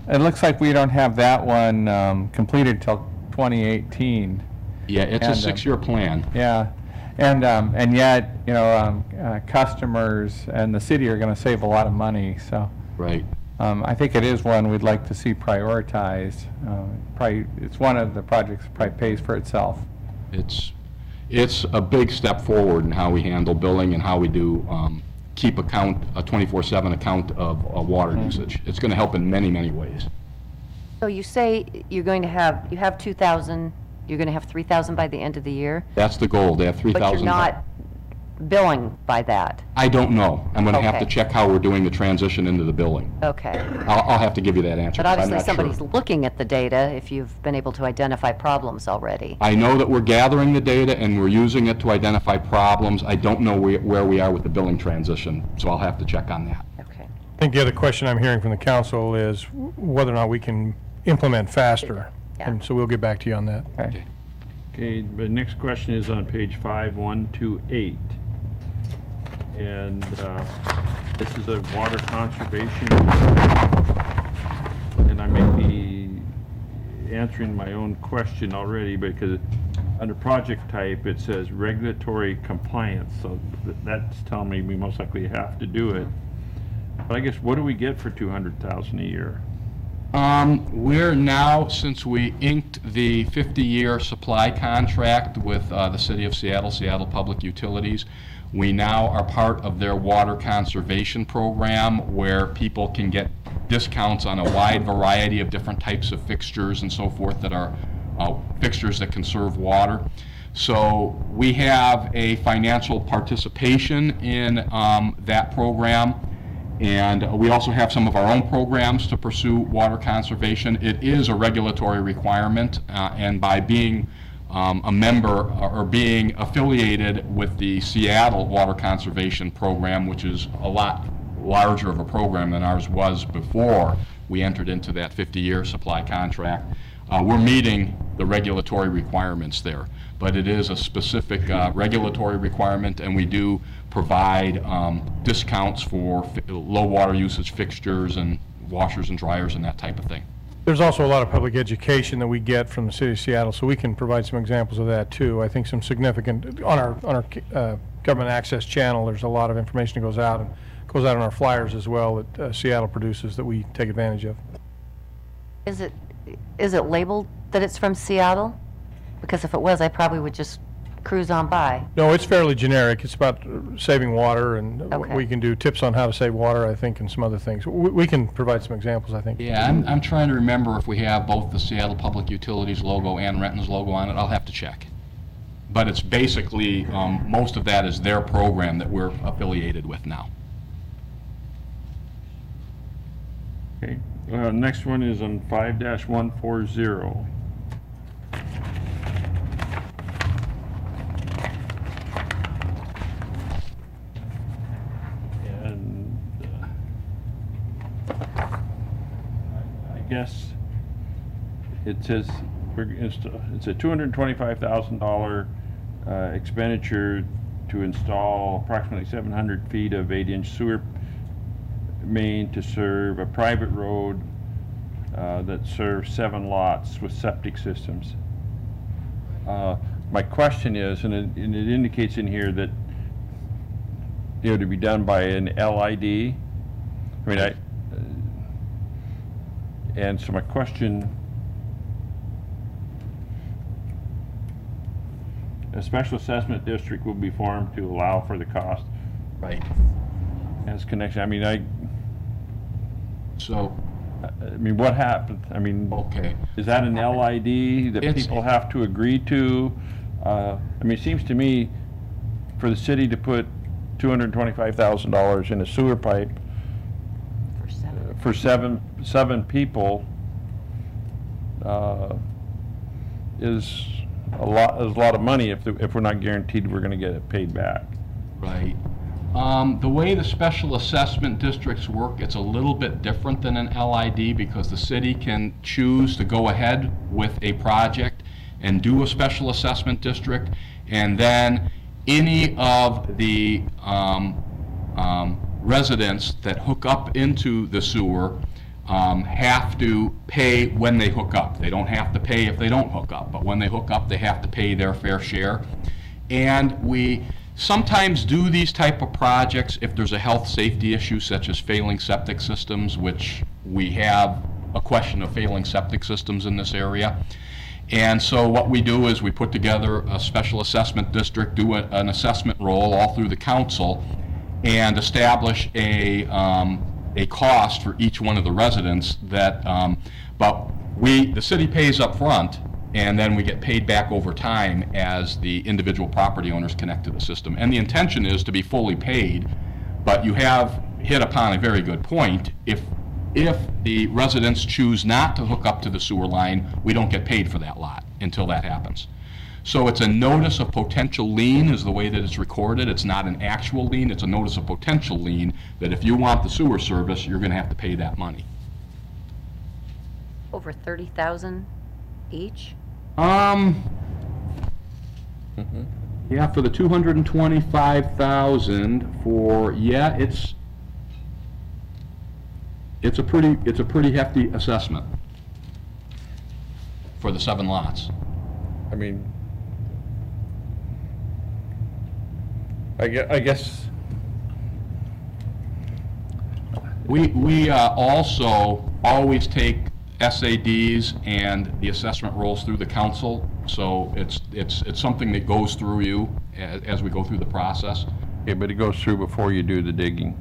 it looks like we don't have that one completed till 2018. Yeah, it's a 6-year plan. Yeah, and yet, customers and the city are going to save a lot of money. So Right. I think it is one we'd like to see prioritized. Probably, it's one of the projects that probably pays for itself. It's a big step forward in how we handle billing and how we do keep a 24/7 account of water usage. It's going to help in many, many ways. So you say you have 2,000, you're going to have 3,000 by the end of the year, That's the goal, to have 3,000. but you're not billing by that? I don't know. I'm going to have to Okay. check how we're doing the transition into the billing. Okay. I'll have to give you that answer. But 'cause I'm obviously, not sure. somebody's looking at the data if you've been able to identify problems already. I know that we're gathering the data and we're using it to identify problems. I don't know where we are with the billing transition, so I'll have to check on that. Okay. I think the other question I'm hearing from the council is whether or not we can implement faster. Yeah. And so we'll get back to you on that. Okay. Okay, the next question is on page 5128. And this is a water conservation, and I may be answering my own question already, because under project type, it says regulatory compliance, so that's telling me we most likely have to do it. But I guess, what do we get for $200,000 a year? We're now, since we inked the 50-year supply contract with the City of Seattle, Seattle Public Utilities, we now are part of their water conservation program, where people can get discounts on a wide variety of different types of fixtures and so forth that are fixtures that conserve water. So we have a financial participation in that program. And we also have some of our own programs to pursue water conservation. It is a regulatory requirement, and by being a member or being affiliated with the Seattle Water Conservation Program, which is a lot larger of a program than ours was before we entered into that 50-year supply contract, we're meeting the regulatory requirements there. But it is a specific regulatory requirement, and we do provide discounts for low water usage fixtures and washers and dryers and that type of thing. There's also a lot of public education that we get from the city of Seattle, so we can provide some examples of that too. I think some significant, on our government access channel, there's a lot of information that goes out on our flyers as well that Seattle produces that we take advantage of. Is it labeled that it's from Seattle? Because if it was, I probably would just cruise on by. No, it's fairly generic. It's about saving water and what Okay. we can do, tips on how to save water, I think, and some other things. We can provide some examples, I think. Yeah, I'm trying to remember if we have both the Seattle Public Utilities logo and Renton's logo on it. I'll have to check. But it's basically, most of that is their program that we're affiliated with now. Okay, next one is on 5-140. guess it says it's a $225,000 expenditure to install approximately 700 feet of 8-inch sewer main to serve a private road that serves 7 lots with septic systems. My question is, and it indicates in here that to be done by an LID. I mean, and so my question, a special assessment district will be formed to allow for the cost Right. as connection. I mean, So, what happened? I mean, okay. is that an LID that It's- people have to agree to? I mean, it seems to me for the city to put $225,000 in a sewer pipe For 7. for seven people is a lot of money if we're not guaranteed we're going to get it paid back. Right. The way the special assessment districts work, it's a little bit different than an LID because the city can choose to go ahead with a project and do a special assessment district, and then any of the residents that hook up into the sewer have to pay when they hook up. They don't have to pay if they don't hook up, but when they hook up, they have to pay their fair share. And we sometimes do these type of projects if there's a health safety issue such as failing septic systems, which we have a question of failing septic systems in this area. And so what we do is we put together a special assessment district, do an assessment roll all through the council, and establish a cost for each one of the residents that, but the city pays up front, and then we get paid back over time as the individual property owners connect to the system. And the intention is to be fully paid, but you have hit upon a very good point. If the residents choose not to hook up to the sewer line, we don't get paid for that lot until that happens. So it's a notice of potential lien is the way that it's recorded. It's not an actual lien, it's a notice of potential lien that if you want the sewer service, you're gonna have to pay that money. Over 30,000 each? Yeah, for the 225,000 it's a pretty hefty assessment for the 7 lots. I mean, I guess We also always take SADs and the assessment rolls through the council, so it's something that goes through you as we go through the process. yeah, but it goes through before you do the digging.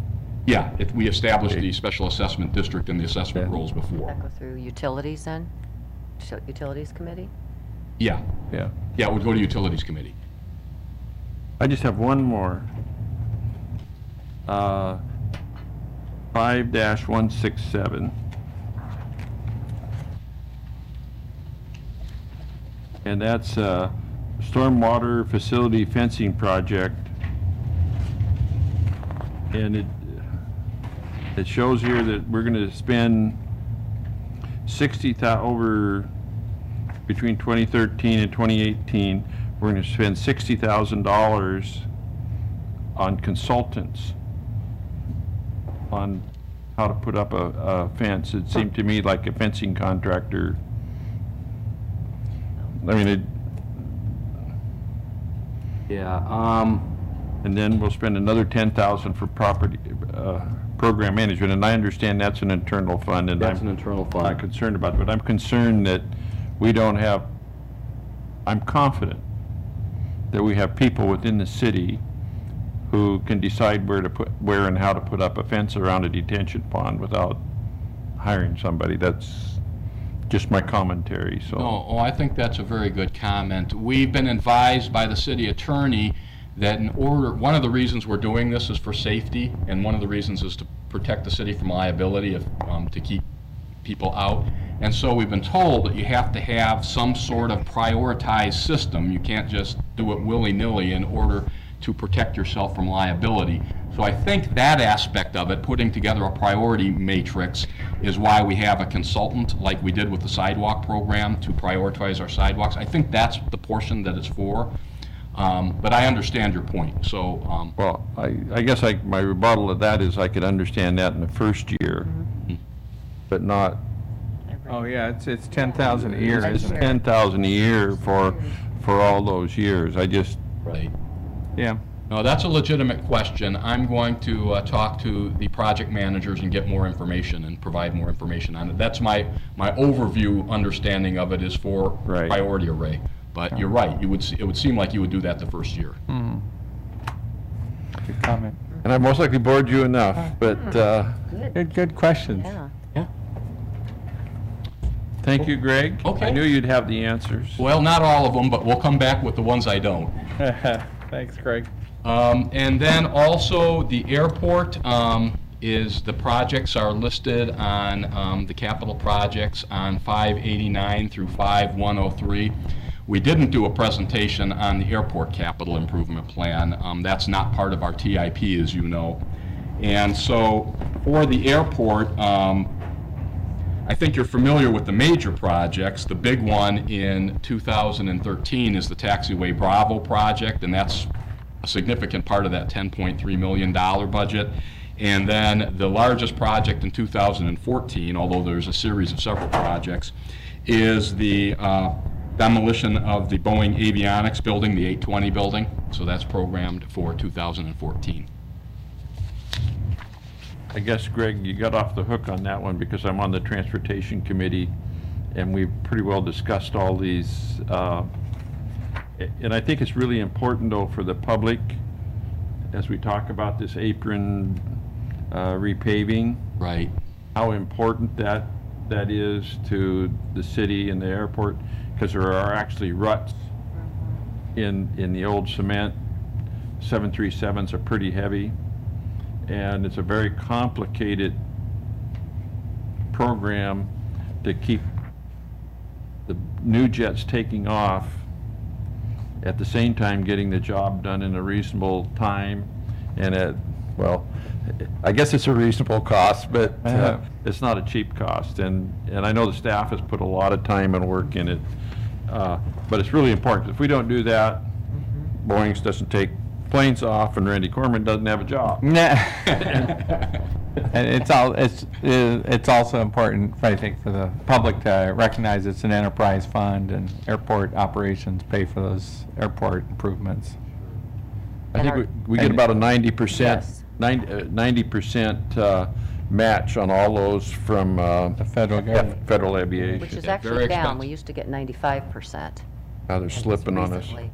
Yeah, we established the special assessment district and the assessment rolls before. That go through utilities then? Utilities committee? Yeah, Yeah. yeah, it would go to utilities committee. I just have one more. 5-167. And that's a stormwater facility fencing project. And it shows here that we're gonna spend between 2013 and 2018, we're gonna spend $60,000 on consultants on how to put up a fence. It seemed to me like a fencing contractor. I mean, Yeah, and then we'll spend another $10,000 for property, program management, and I understand that's an internal fund, and that's an I'm internal not fund. concerned about it, but I'm concerned that we don't have, I'm confident that we have people within the city who can decide where and how to put up a fence around a detention pond without hiring somebody. That's just my commentary, so. I think that's a very good comment. We've been advised by the city attorney that one of the reasons we're doing this is for safety, and one of the reasons is to protect the city from liability, to keep people out. And so we've been told that you have to have some sort of prioritized system. You can't just do it willy-nilly in order to protect yourself from liability. So I think that aspect of it, putting together a priority matrix, is why we have a consultant like we did with the sidewalk program to prioritize our sidewalks. I think that's the portion that it's for. But I understand your point, so. Well, I guess my rebuttal to that is I could understand that in the first year, but not, Oh, yeah, it's 10,000 a year, it's isn't it? 10,000 a year for all those years. I just, Right. Yeah. No, that's a legitimate question. I'm going to talk to the project managers and get more information and provide more information on it. That's my overview understanding of it is for Right. priority array. But you're right, it would seem like you would do that the first year. Good comment. and I most likely bored you enough, but Good questions. Yeah. thank you, Greg. Okay. I knew you'd have the answers. Well, not all of them, but we'll come back with the ones I don't. Thanks, Greg. And then also the airport is, the projects are listed on the capital projects on 589 through 5103. We didn't do a presentation on the airport capital improvement plan. That's not part of our TIP, as you know. And so for the airport, I think you're familiar with the major projects. The big one in 2013 is the Taxiway Bravo project, and that's a significant part of that $10.3 million budget. And then the largest project in 2014, although there's a series of several projects, is the demolition of the Boeing Avionics building, the 820 building. So that's programmed for 2014. I guess, Greg, you got off the hook on that one because I'm on the Transportation Committee, and we've pretty well discussed all these. And I think it's really important, though, for the public, as we talk about this apron repaving, Right. how important that is to the city and the airport, because there are actually ruts in the old cement. 737s are pretty heavy, and it's a very complicated program to keep the new jets taking off, at the same time getting the job done in a reasonable time and at, well, I guess it's a reasonable cost, but it's not a cheap cost. And I know the staff has put a lot of time and work in it, but it's really important. If we don't do that, Boeing doesn't take planes off and Randy Corman doesn't have a job. And it's also important, I think, for the public to recognize it's an enterprise fund and airport operations pay for those airport improvements. I And think our- we get about a 90%, Yes. 90% match on all those from The federal government. federal aviation. Which is Very actually down. expensive. We used to get 95%. Now they're slipping on us. Recently.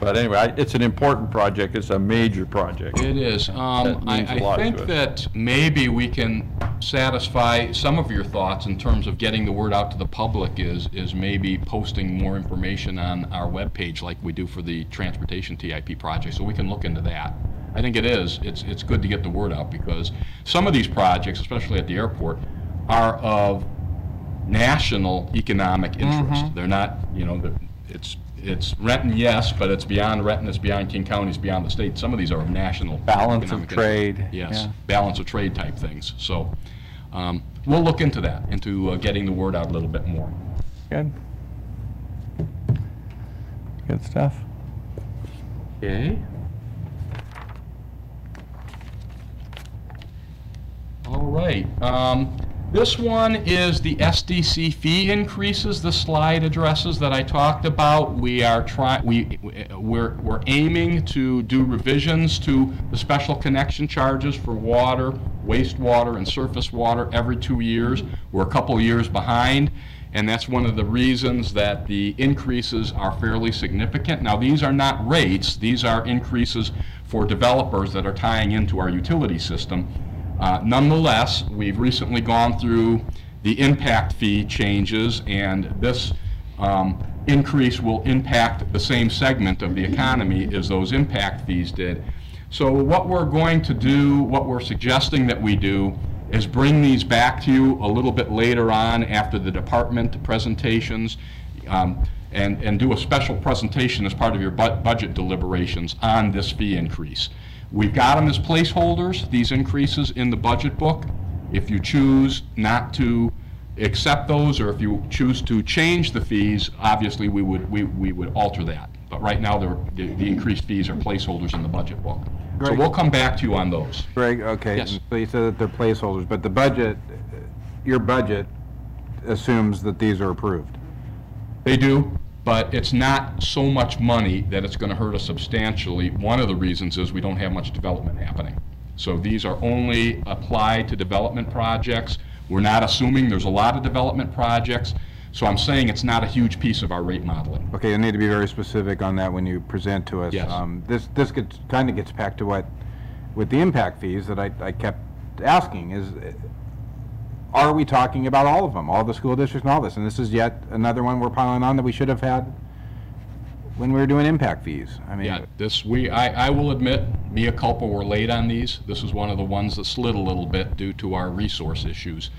But anyway, it's an important project. It's a major project. It is. That means a I lot to think us. that maybe we can satisfy some of your thoughts in terms of getting the word out to the public is maybe posting more information on our webpage like we do for the Transportation TIP project, so we can look into that. I think it is. It's good to get the word out because some of these projects, especially at the airport, are of national economic interest. They're not, it's Renton, yes, but it's beyond Renton, it's beyond King County, it's beyond the state. Some of these are of national Balance of economic trade, interest. Yes, yeah. balance of trade type things. So we'll look into that, into getting the word out a little bit more. Good. Good stuff. Okay. All right. This one is the SDC fee increases, the slide addresses that I talked about. We're aiming to do revisions to the special connection charges for water, wastewater, and surface water every 2 years. We're a couple years behind, and that's one of the reasons that the increases are fairly significant. Now, these are not rates. These are increases for developers that are tying into our utility system. Nonetheless, we've recently gone through the impact fee changes, and this increase will impact the same segment of the economy as those impact fees did. So what we're going to do, what we're suggesting that we do, is bring these back to you a little bit later on after the department presentations. and do a special presentation as part of your budget deliberations on this fee increase. We've got them as placeholders, these increases in the budget book. If you choose not to accept those, or if you choose to change the fees, obviously we would alter that. But right now, the increased fees are placeholders in the budget book. So Greg. we'll come back to you on those. Greg, okay, Yes. and so you said that they're placeholders, but the budget, your budget assumes that these are approved. They do, but it's not so much money that it's going to hurt us substantially. One of the reasons is we don't have much development happening. So these are only applied to development projects. We're not assuming there's a lot of development projects. So I'm saying it's not a huge piece of our rate modeling. Okay, you need to be very specific on that when you present to us. Yes. This kind of gets back to what, with the impact fees that I kept asking is, are we talking about all of them, all the school districts and all this? And this is yet another one we're piling on that we should have had when we were doing impact fees. I mean, Yeah, I will admit, mea culpa, we're late on these. This is one of the ones that slid a little bit due to our resource issues.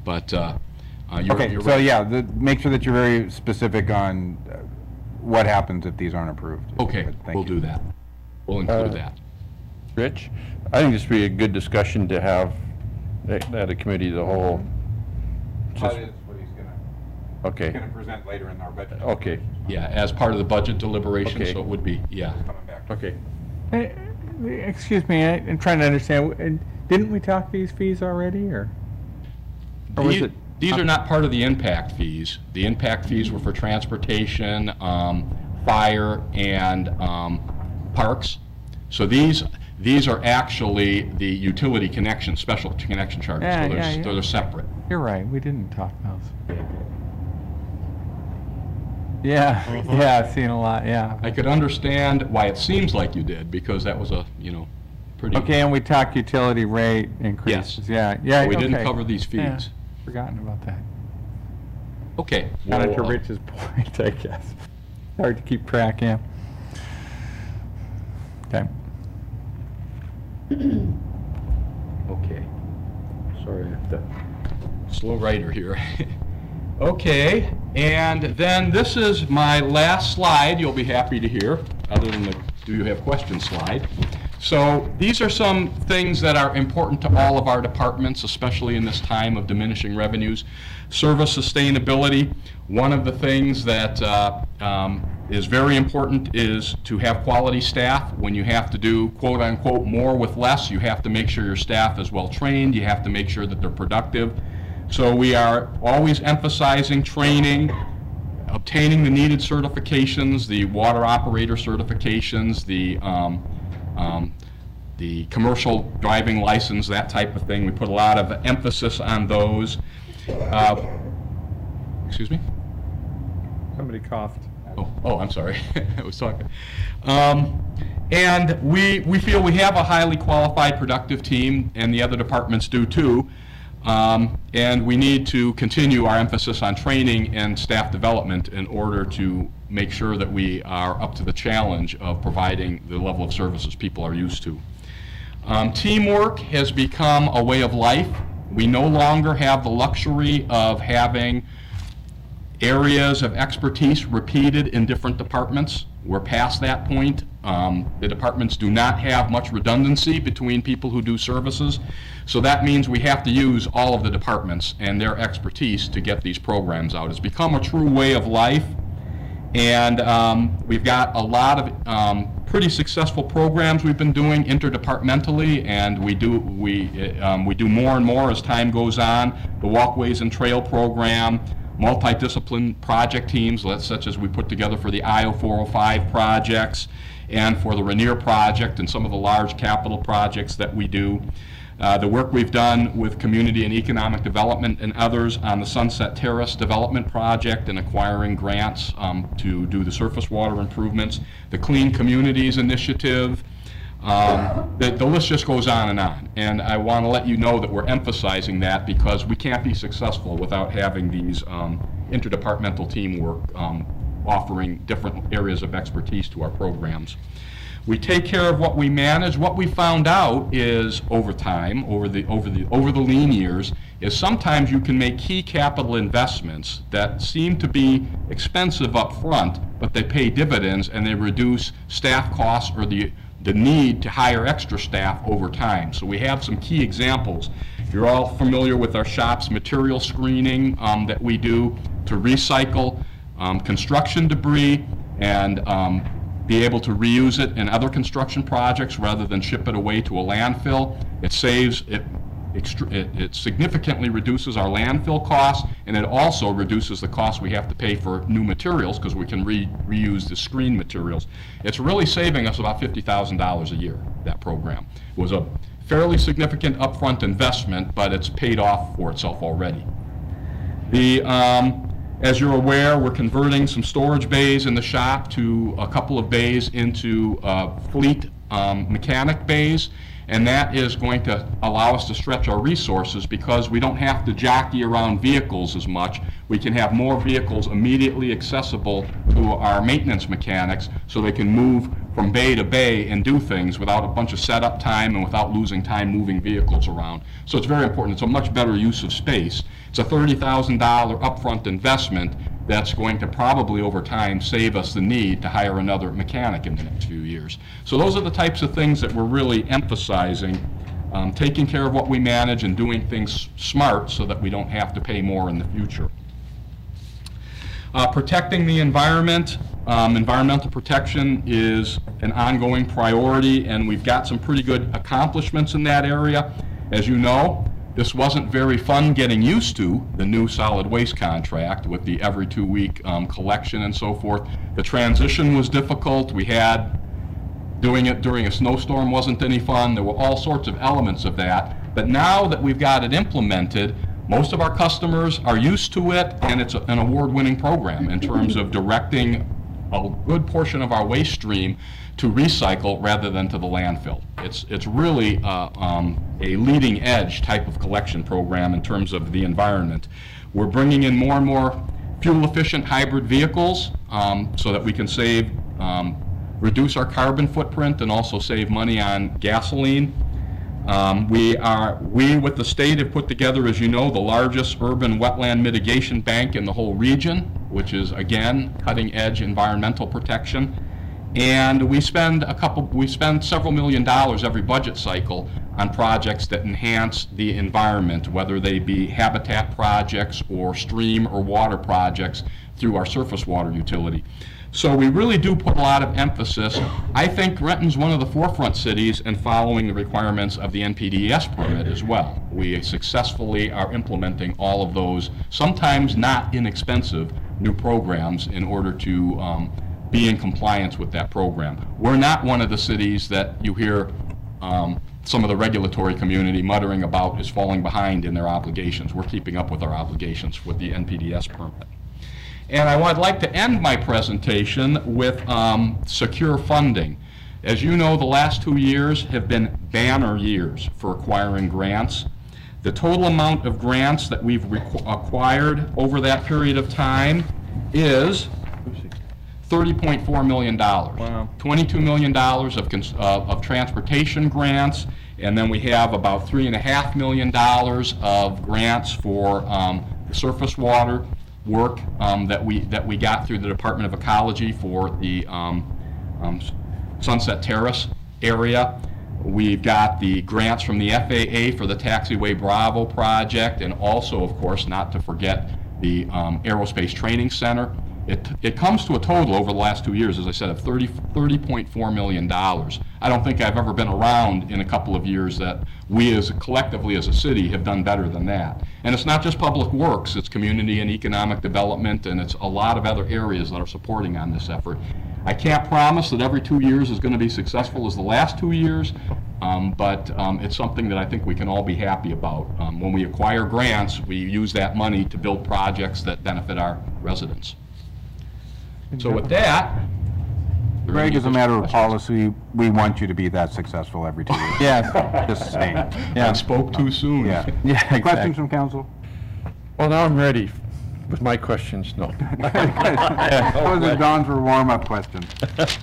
But okay, you're so right. yeah, make sure that you're very specific on what happens if these aren't approved. Okay, Thank we'll you. do that. We'll include that. Rich, I think this would be a good discussion to have at a committee of the whole. That is what he's Okay, gonna present later in our budget. okay, Yeah, as part of the budget deliberation, Okay. so it would be, yeah. Coming back. okay. Excuse me, I'm trying to understand, didn't we talk these fees already, or? Or was it- These are not part of the impact fees. The impact fees were for transportation, fire, and parks. So these are actually the utility connection, special connection charges. Yeah, So yeah, yeah. they're separate. You're right, we didn't talk those. Yeah, yeah, I've seen a lot, yeah. I could understand why it seems like you did, because that was a, pretty... Okay, and we talked utility rate increases, yeah, yeah, We didn't okay. cover these Yeah, fees. forgotten about that. Okay. Kind of well, to Rich's point, I guess. Hard to keep track, yeah. Okay. Okay. Sorry, I have to... Slow writer here. Okay, and then this is my last slide, you'll be happy to hear, other than the do you have questions slide. So these are some things that are important to all of our departments, especially in this time of diminishing revenues. Service sustainability, one of the things that is very important is to have quality staff. When you have to do quote-unquote more with less, you have to make sure your staff is well-trained, you have to make sure that they're productive. So we are always emphasizing training, obtaining the needed certifications, the water operator certifications, the commercial driving license, that type of thing. We put a lot of emphasis on those. Excuse me? Somebody coughed. Oh, I'm sorry. I was talking. And we feel we have a highly qualified, productive team, and the other departments do too. And we need to continue our emphasis on training and staff development in order to make sure that we are up to the challenge of providing the level of services people are used to. Teamwork has become a way of life. We no longer have the luxury of having areas of expertise repeated in different departments. We're past that point. The departments do not have much redundancy between people who do services. So that means we have to use all of the departments and their expertise to get these programs out. It's become a true way of life. And we've got a lot of pretty successful programs we've been doing interdepartmentally, and we do more and more as time goes on. The Walkways and Trail program, multidiscipline project teams, such as we put together for the IO 405 projects and for the Rainier project and some of the large capital projects that we do. The work we've done with community and economic development and others on the Sunset Terrace development project and acquiring grants to do the surface water improvements, the Clean Communities Initiative. The list just goes on. And I want to let you know that we're emphasizing that because we can't be successful without having these interdepartmental teamwork offering different areas of expertise to our programs. We take care of what we manage. What we found out is over time, over the lean years, is sometimes you can make key capital investments that seem to be expensive up front, but they pay dividends and they reduce staff costs or the need to hire extra staff over time. So we have some key examples. You're all familiar with our shop's material screening that we do to recycle construction debris and be able to reuse it in other construction projects rather than ship it away to a landfill. It significantly reduces our landfill costs, and it also reduces the cost we have to pay for new materials because we can reuse the screen materials. It's really saving us about $50,000 a year, that program. It was a fairly significant upfront investment, but it's paid off for itself already. As you're aware, we're converting some storage bays in the shop to a couple of bays into fleet mechanic bays, and that is going to allow us to stretch our resources because we don't have to jockey around vehicles as much. We can have more vehicles immediately accessible to our maintenance mechanics so they can move from bay to bay and do things without a bunch of setup time and without losing time moving vehicles around. So it's very important. It's a much better use of space. It's a $30,000 upfront investment that's going to probably over time save us the need to hire another mechanic in the next few years. So those are the types of things that we're really emphasizing, taking care of what we manage and doing things smart so that we don't have to pay more in the future. Protecting the environment. Environmental protection is an ongoing priority, and we've got some pretty good accomplishments in that area. As you know, this wasn't very fun getting used to, the new solid waste contract with the every 2-week collection and so forth. The transition was difficult. Doing it during a snowstorm wasn't any fun. There were all sorts of elements of that. But now that we've got it implemented, most of our customers are used to it, and it's an award-winning program in terms of directing a good portion of our waste stream to recycle rather than to the landfill. It's really a leading edge type of collection program in terms of the environment. We're bringing in more and more fuel-efficient hybrid vehicles so that we can reduce our carbon footprint and also save money on gasoline. We with the state have put together, as you know, the largest urban wetland mitigation bank in the whole region, which is again cutting-edge environmental protection. And we spend several million dollars every budget cycle on projects that enhance the environment, whether they be habitat projects or stream or water projects through our surface water utility. So we really do put a lot of emphasis. I think Renton's one of the forefront cities in following the requirements of the NPDES permit as well. We successfully are implementing all of those, sometimes not inexpensive, new programs in order to be in compliance with that program. We're not one of the cities that you hear some of the regulatory community muttering about is falling behind in their obligations. We're keeping up with our obligations with the NPDES permit. And I would like to end my presentation with secure funding. As you know, the last 2 years have been banner years for acquiring grants. The total amount of grants that we've acquired over that period of time is $30.4 million. Wow. $22 million of transportation grants, and then we have about $3.5 million of grants for surface water work that we got through the Department of Ecology for the Sunset Terrace area. We've got the grants from the FAA for the Taxiway Bravo project, and also, of course, not to forget the Aerospace Training Center. It comes to a total over the last 2 years, as I said, of $30.4 million. I don't think I've ever been around in a couple of years that we collectively as a city have done better than that. And it's not just public works, it's community and economic development, and it's a lot of other areas that are supporting on this effort. I can't promise that every 2 years is going to be successful as the last 2 years, but it's something that I think we can all be happy about. When we acquire grants, we use that money to build projects that benefit our residents. So with that, Greg, as a matter of policy, we want you to be that successful every 2 years. Yes, Just saying. I spoke too soon. Yeah. yeah, Questions exactly. from council? Well, now I'm ready. With my questions, no. That was Don's for warm-up questions.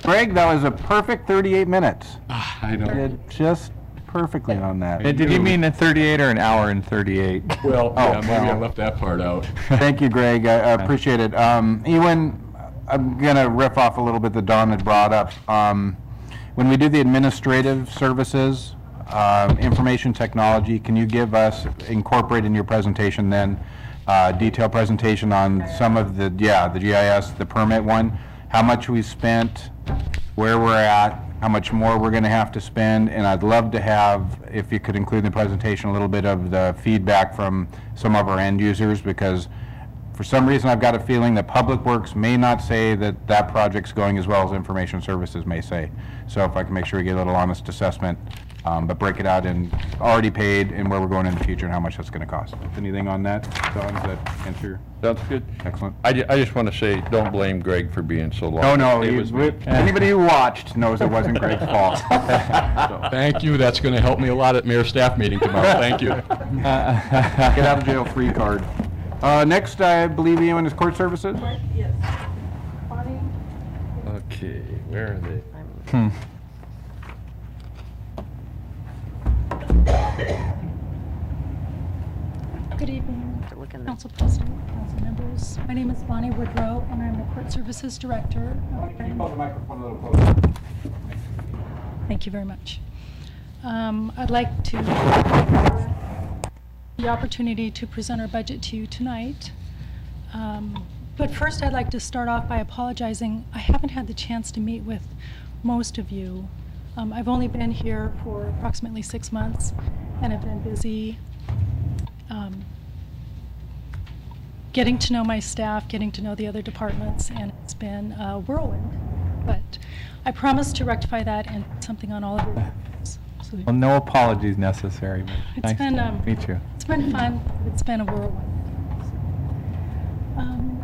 Greg, that was a perfect 38 minutes. I know. Did just perfectly on that. Did you mean a 38 or an hour and 38? Well, yeah, maybe I well. left that part out. Thank you, Greg. I appreciate it. Ewan, I'm going to riff off a little bit that Don had brought up. When we do the administrative services, information technology, can you give us, incorporate in your presentation then, detailed presentation on some of the GIS, the permit one, how much we spent, where we're at, how much more we're going to have to spend, and I'd love to have, if you could include in the presentation, a little bit of the feedback from some of our end users, because for some reason I've got a feeling that Public Works may not say that that project's going as well as Information Services may say. So if I can make sure we get a little honest assessment, but break it out in already paid and where we're going in the future and how much that's going to cost. Anything on that, Don? Does that answer? Sounds good. Excellent. I just want to say, don't blame Greg for being so long. Oh, no, It he- was me. anybody who watched knows it wasn't Greg's fault. Thank you. That's going to help me a lot at mayor staff meeting tomorrow. Thank you. Get out of jail free card. Next, I believe Ewan is Court Services. Okay, where are they? Good evening, Look in the- Council President, council members. My name is Bonnie Woodrow, and I'm the Court Services Director. the microphone a little closer. Thank you very much. I'd like to the opportunity to present our budget to you tonight. But first, I'd like to start off by apologizing. I haven't had the chance to meet with most of you. I've only been here for approximately 6 months, and I've been busy getting to know my staff, getting to know the other departments, and it's been a whirlwind. But I promise to rectify that and put something on all of your records. So Well, no apologies necessary. but It's nice been, to meet you. it's been fun. It's been a whirlwind.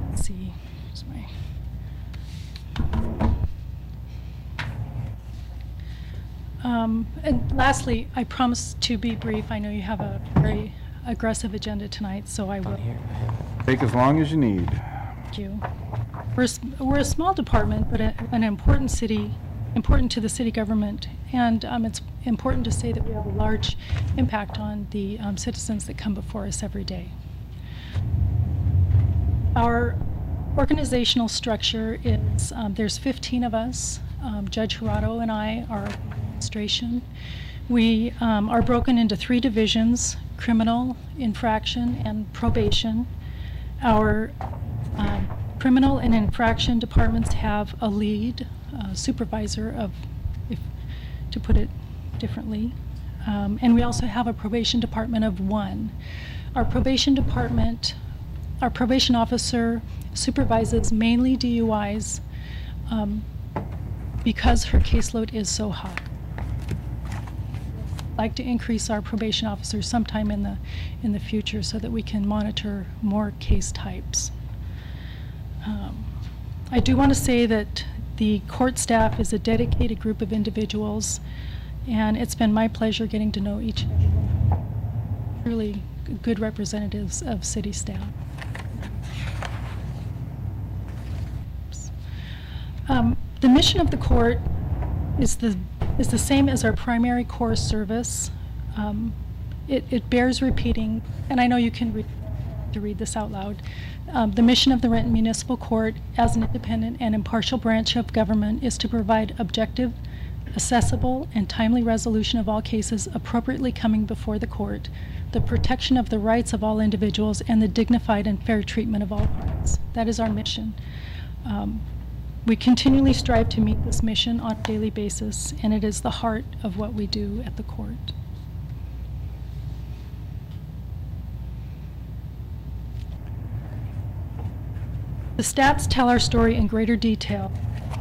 Let's see. Where's my... and lastly, I promise to be brief. I know you have a very aggressive agenda tonight, so I will. Take as long as you need. Thank you. We're a small department, but an important to the city government, and it's important to say that we have a large impact on the citizens that come before us every day. Our organizational structure is, there's 15 of us. Judge Hirado and I are administration. We are broken into 3 divisions: criminal, infraction, and probation. Our criminal and infraction departments have a lead supervisor of, to put it differently, and we also have a probation department of 1. Our probation department, our probation officer supervises mainly DUIs because her caseload is so high. I'd like to increase our probation officers sometime in the future so that we can monitor more case types. I do want to say that the court staff is a dedicated group of individuals, and it's been my pleasure getting to know each and every one. Truly good representatives of city staff. The mission of the court is the same as our primary core service. It bears repeating, and I know you can read this out loud. The mission of the Renton Municipal Court as an independent and impartial branch of government is to provide objective, accessible, and timely resolution of all cases appropriately coming before the court, the protection of the rights of all individuals, and the dignified and fair treatment of all parties. That is our mission. We continually strive to meet this mission on a daily basis, and it is the heart of what we do at the court. The stats tell our story in greater detail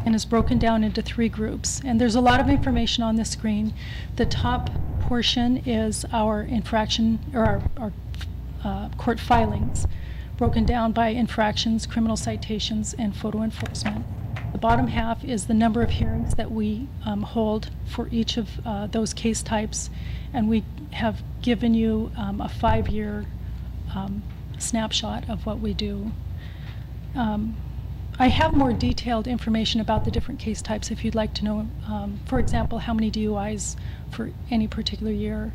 and is broken down into 3 groups. And there's a lot of information on the screen. The top portion is our infraction, or our court filings, broken down by infractions, criminal citations, and photo enforcement. The bottom half is the number of hearings that we hold for each of those case types, and we have given you a 5-year snapshot of what we do. I have more detailed information about the different case types if you'd like to know, for example, how many DUIs for any particular year.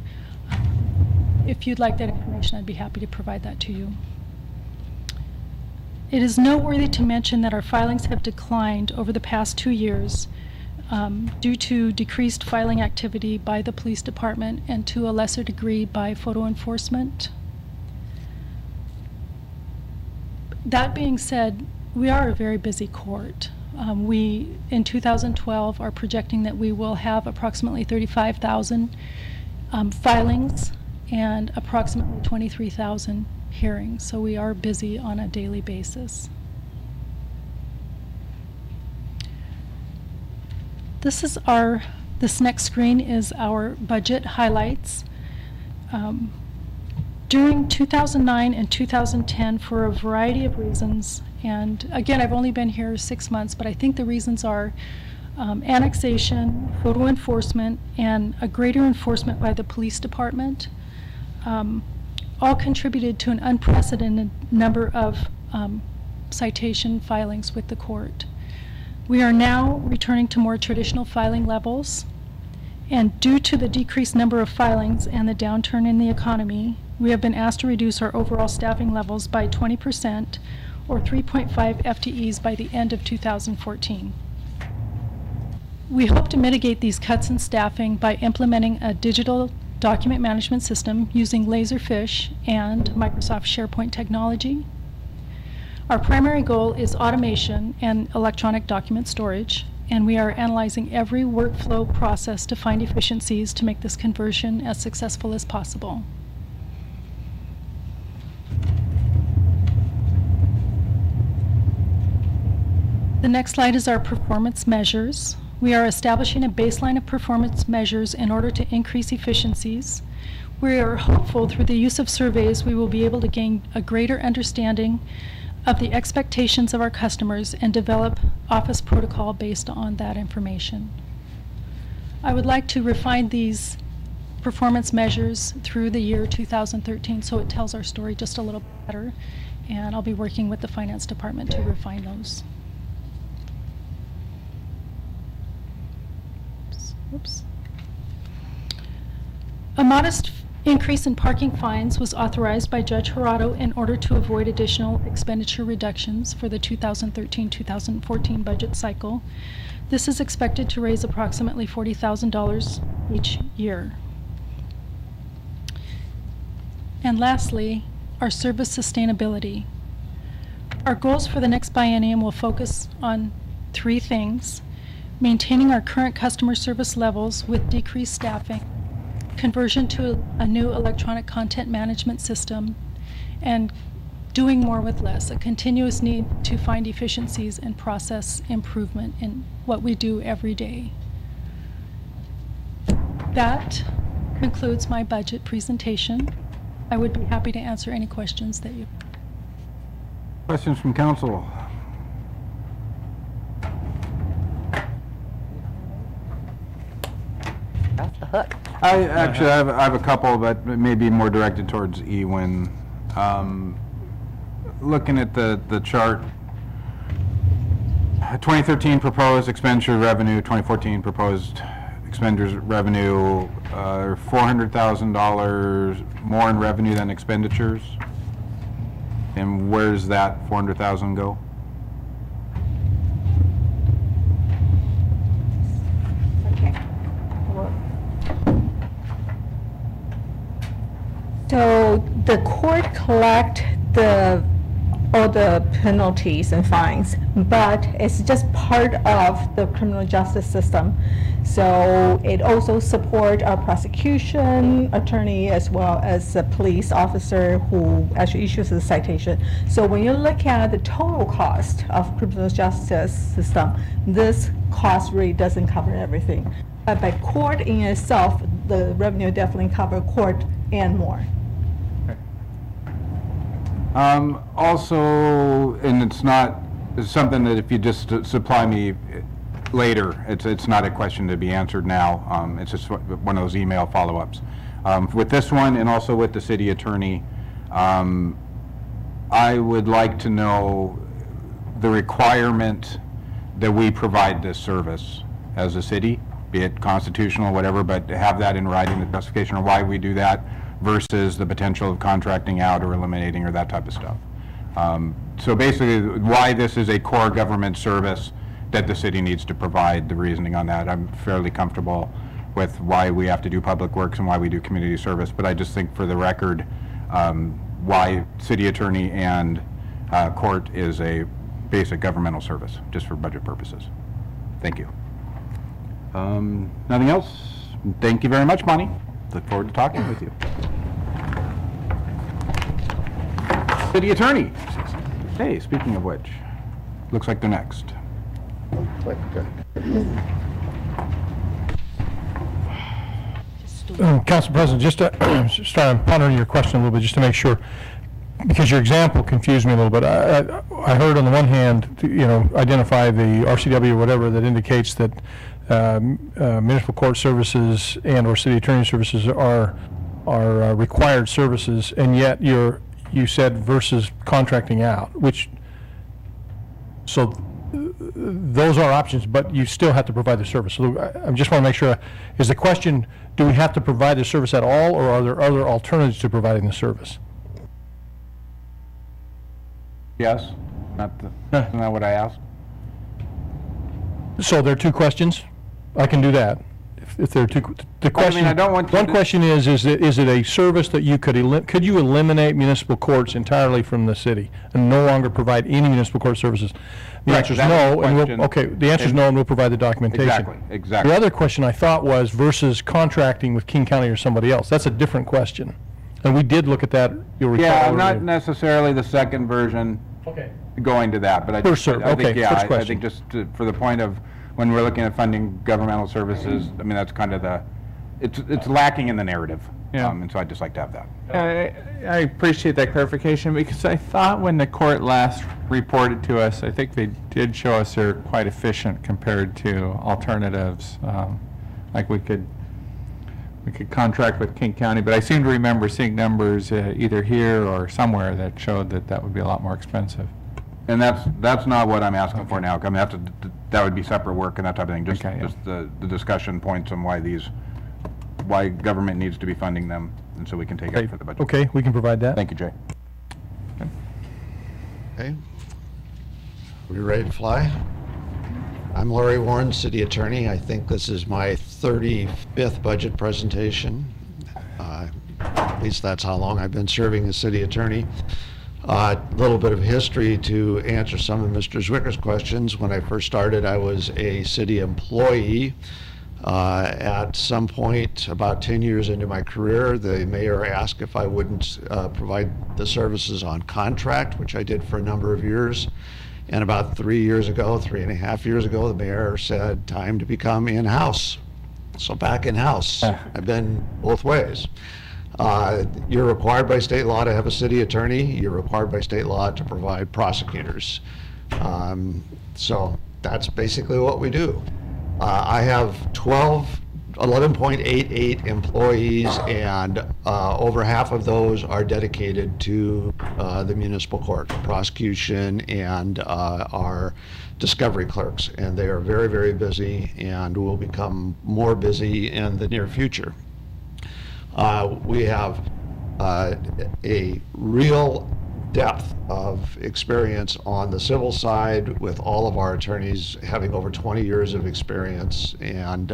If you'd like that information, I'd be happy to provide that to you. It is noteworthy to mention that our filings have declined over the past 2 years due to decreased filing activity by the police department and to a lesser degree by photo enforcement. That being said, we are a very busy court. We, in 2012, are projecting that we will have approximately 35,000 filings and approximately 23,000 hearings. So we are busy on a daily basis. This next screen is our budget highlights. During 2009 and 2010, for a variety of reasons, and again, I've only been here 6 months, but I think the reasons are annexation, photo enforcement, and a greater enforcement by the police department, all contributed to an unprecedented number of citation filings with the court. We are now returning to more traditional filing levels, and due to the decreased number of filings and the downturn in the economy, we have been asked to reduce our overall staffing levels by 20%, or 3.5 FTEs by the end of 2014. We hope to mitigate these cuts in staffing by implementing a digital document management system using Laserfish and Microsoft SharePoint technology. Our primary goal is automation and electronic document storage, and we are analyzing every workflow process to find efficiencies to make this conversion as successful as possible. The next slide is our performance measures. We are establishing a baseline of performance measures in order to increase efficiencies. We are hopeful through the use of surveys we will be able to gain a greater understanding of the expectations of our customers and develop office protocol based on that information. I would like to refine these performance measures through the year 2013 so it tells our story just a little better, and I'll be working with the finance department to refine those. Oops. A modest increase in parking fines was authorized by Judge Jurado in order to avoid additional expenditure reductions for the 2013-2014 budget cycle. This is expected to raise approximately $40,000 each year. And lastly, our service sustainability. Our goals for the next biennium will focus on 3 things: maintaining our current customer service levels with decreased staffing, conversion to a new electronic content management system, and doing more with less, a continuous need to find efficiencies and process improvement in what we do every day. That concludes my budget presentation. I would be happy to answer any questions that you have. Questions from council? That's the hook. I have a couple, but maybe more directed towards Ewan. Looking at the chart, 2013 proposed expenditure revenue, 2014 proposed expenditures revenue, $400,000 more in revenue than expenditures. And where does that $400,000 go? So the court collect all the penalties and fines, but it's just part of the criminal justice system. So it also support our prosecution attorney as well as a police officer who actually issues the citation. So when you look at the total cost of criminal justice system, this cost really doesn't cover everything. But by court in itself, the revenue definitely cover court and more. Also, and it's something that if you just supply me later, it's not a question to be answered now. It's just one of those email follow-ups. With this one and also with the city attorney, I would like to know the requirement that we provide this service as a city, be it constitutional, whatever, but have that in writing, the specification of why we do that versus the potential of contracting out or eliminating or that type of stuff. So basically, why this is a core government service that the city needs to provide, the reasoning on that. I'm fairly comfortable with why we have to do public works and why we do community service, but I just think for the record, why city attorney and court is a basic governmental service, just for budget purposes. Thank you. Nothing else? Thank you very much, Bonnie. Look forward to talking with you. City attorney. Hey, speaking of which, looks like they're next. Council President, just to start pondering your question a little bit, just to make sure, because your example confused me a little bit. I heard on the one hand, identify the RCW or whatever that indicates that municipal court services and or city attorney services are required services, and yet you said versus contracting out, so those are options, but you still have to provide the service. So I just want to make sure, is the question, do we have to provide the service at all, or are there other alternatives to providing the service? Yes? Isn't that what I asked? So there are two questions? I can do that. If there are two, the question, I don't want you one to- question is it a service that you could you eliminate municipal courts entirely from the city and no longer provide any municipal court services? The Right, answer is that was no, the and question. okay, the answer is no, and we'll provide the documentation. Exactly. The other question I thought was versus contracting with King County or somebody else. That's a different question. And we did look at that, you'll recall. Yeah, not earlier. necessarily the second version. Okay. Going to that, but I First think, serve, okay, yeah, first I question. think just for the point of when we're looking at funding governmental services, I mean, that's kind of it's lacking in the narrative. Yeah. And so I'd just like to have that. I appreciate that clarification, because I thought when the court last reported to us, I think they did show us they're quite efficient compared to alternatives. Like we could contract with King County, but I seem to remember seeing numbers either here or somewhere that showed that would be a lot more expensive. And that's not what I'm asking for now. I mean, that would be separate work and that type of thing. Just, Okay, yeah. just the discussion points on why government needs to be funding them, and so we can take it for the budget. Okay, we can provide that. Thank you, Jay. Okay. Are we ready to fly? I'm Larry Warren, City Attorney. I think this is my 35th budget presentation. At least that's how long I've been serving as City Attorney. A little bit of history to answer some of Mr. Zwicker's questions. When I first started, I was a city employee. At some point, about 10 years into my career, the mayor asked if I wouldn't provide the services on contract, which I did for a number of years. And about 3.5 years ago, the mayor said, time to become in-house. So back in-house. I've been both ways. You're required by state law to have a city attorney. You're required by state law to provide prosecutors. So that's basically what we do. I have 11.88 employees, and over half of those are dedicated to the municipal court, prosecution, and our discovery clerks. And they are very, very busy and will become more busy in the near future. We have a real depth of experience on the civil side, with all of our attorneys having over 20 years of experience. And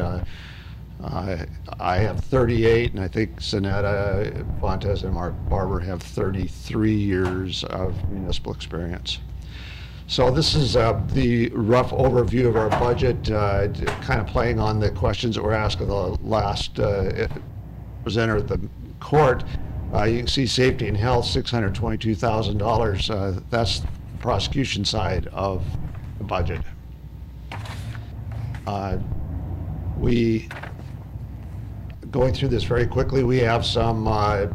I have 38, and I think Sonetta, Fontes, and Mark Barber have 33 years of municipal experience. So this is the rough overview of our budget, kind of playing on the questions that were asked of the last presenter at the court. You can see safety and health, $622,000. That's the prosecution side of the budget. Going through this very quickly, we have some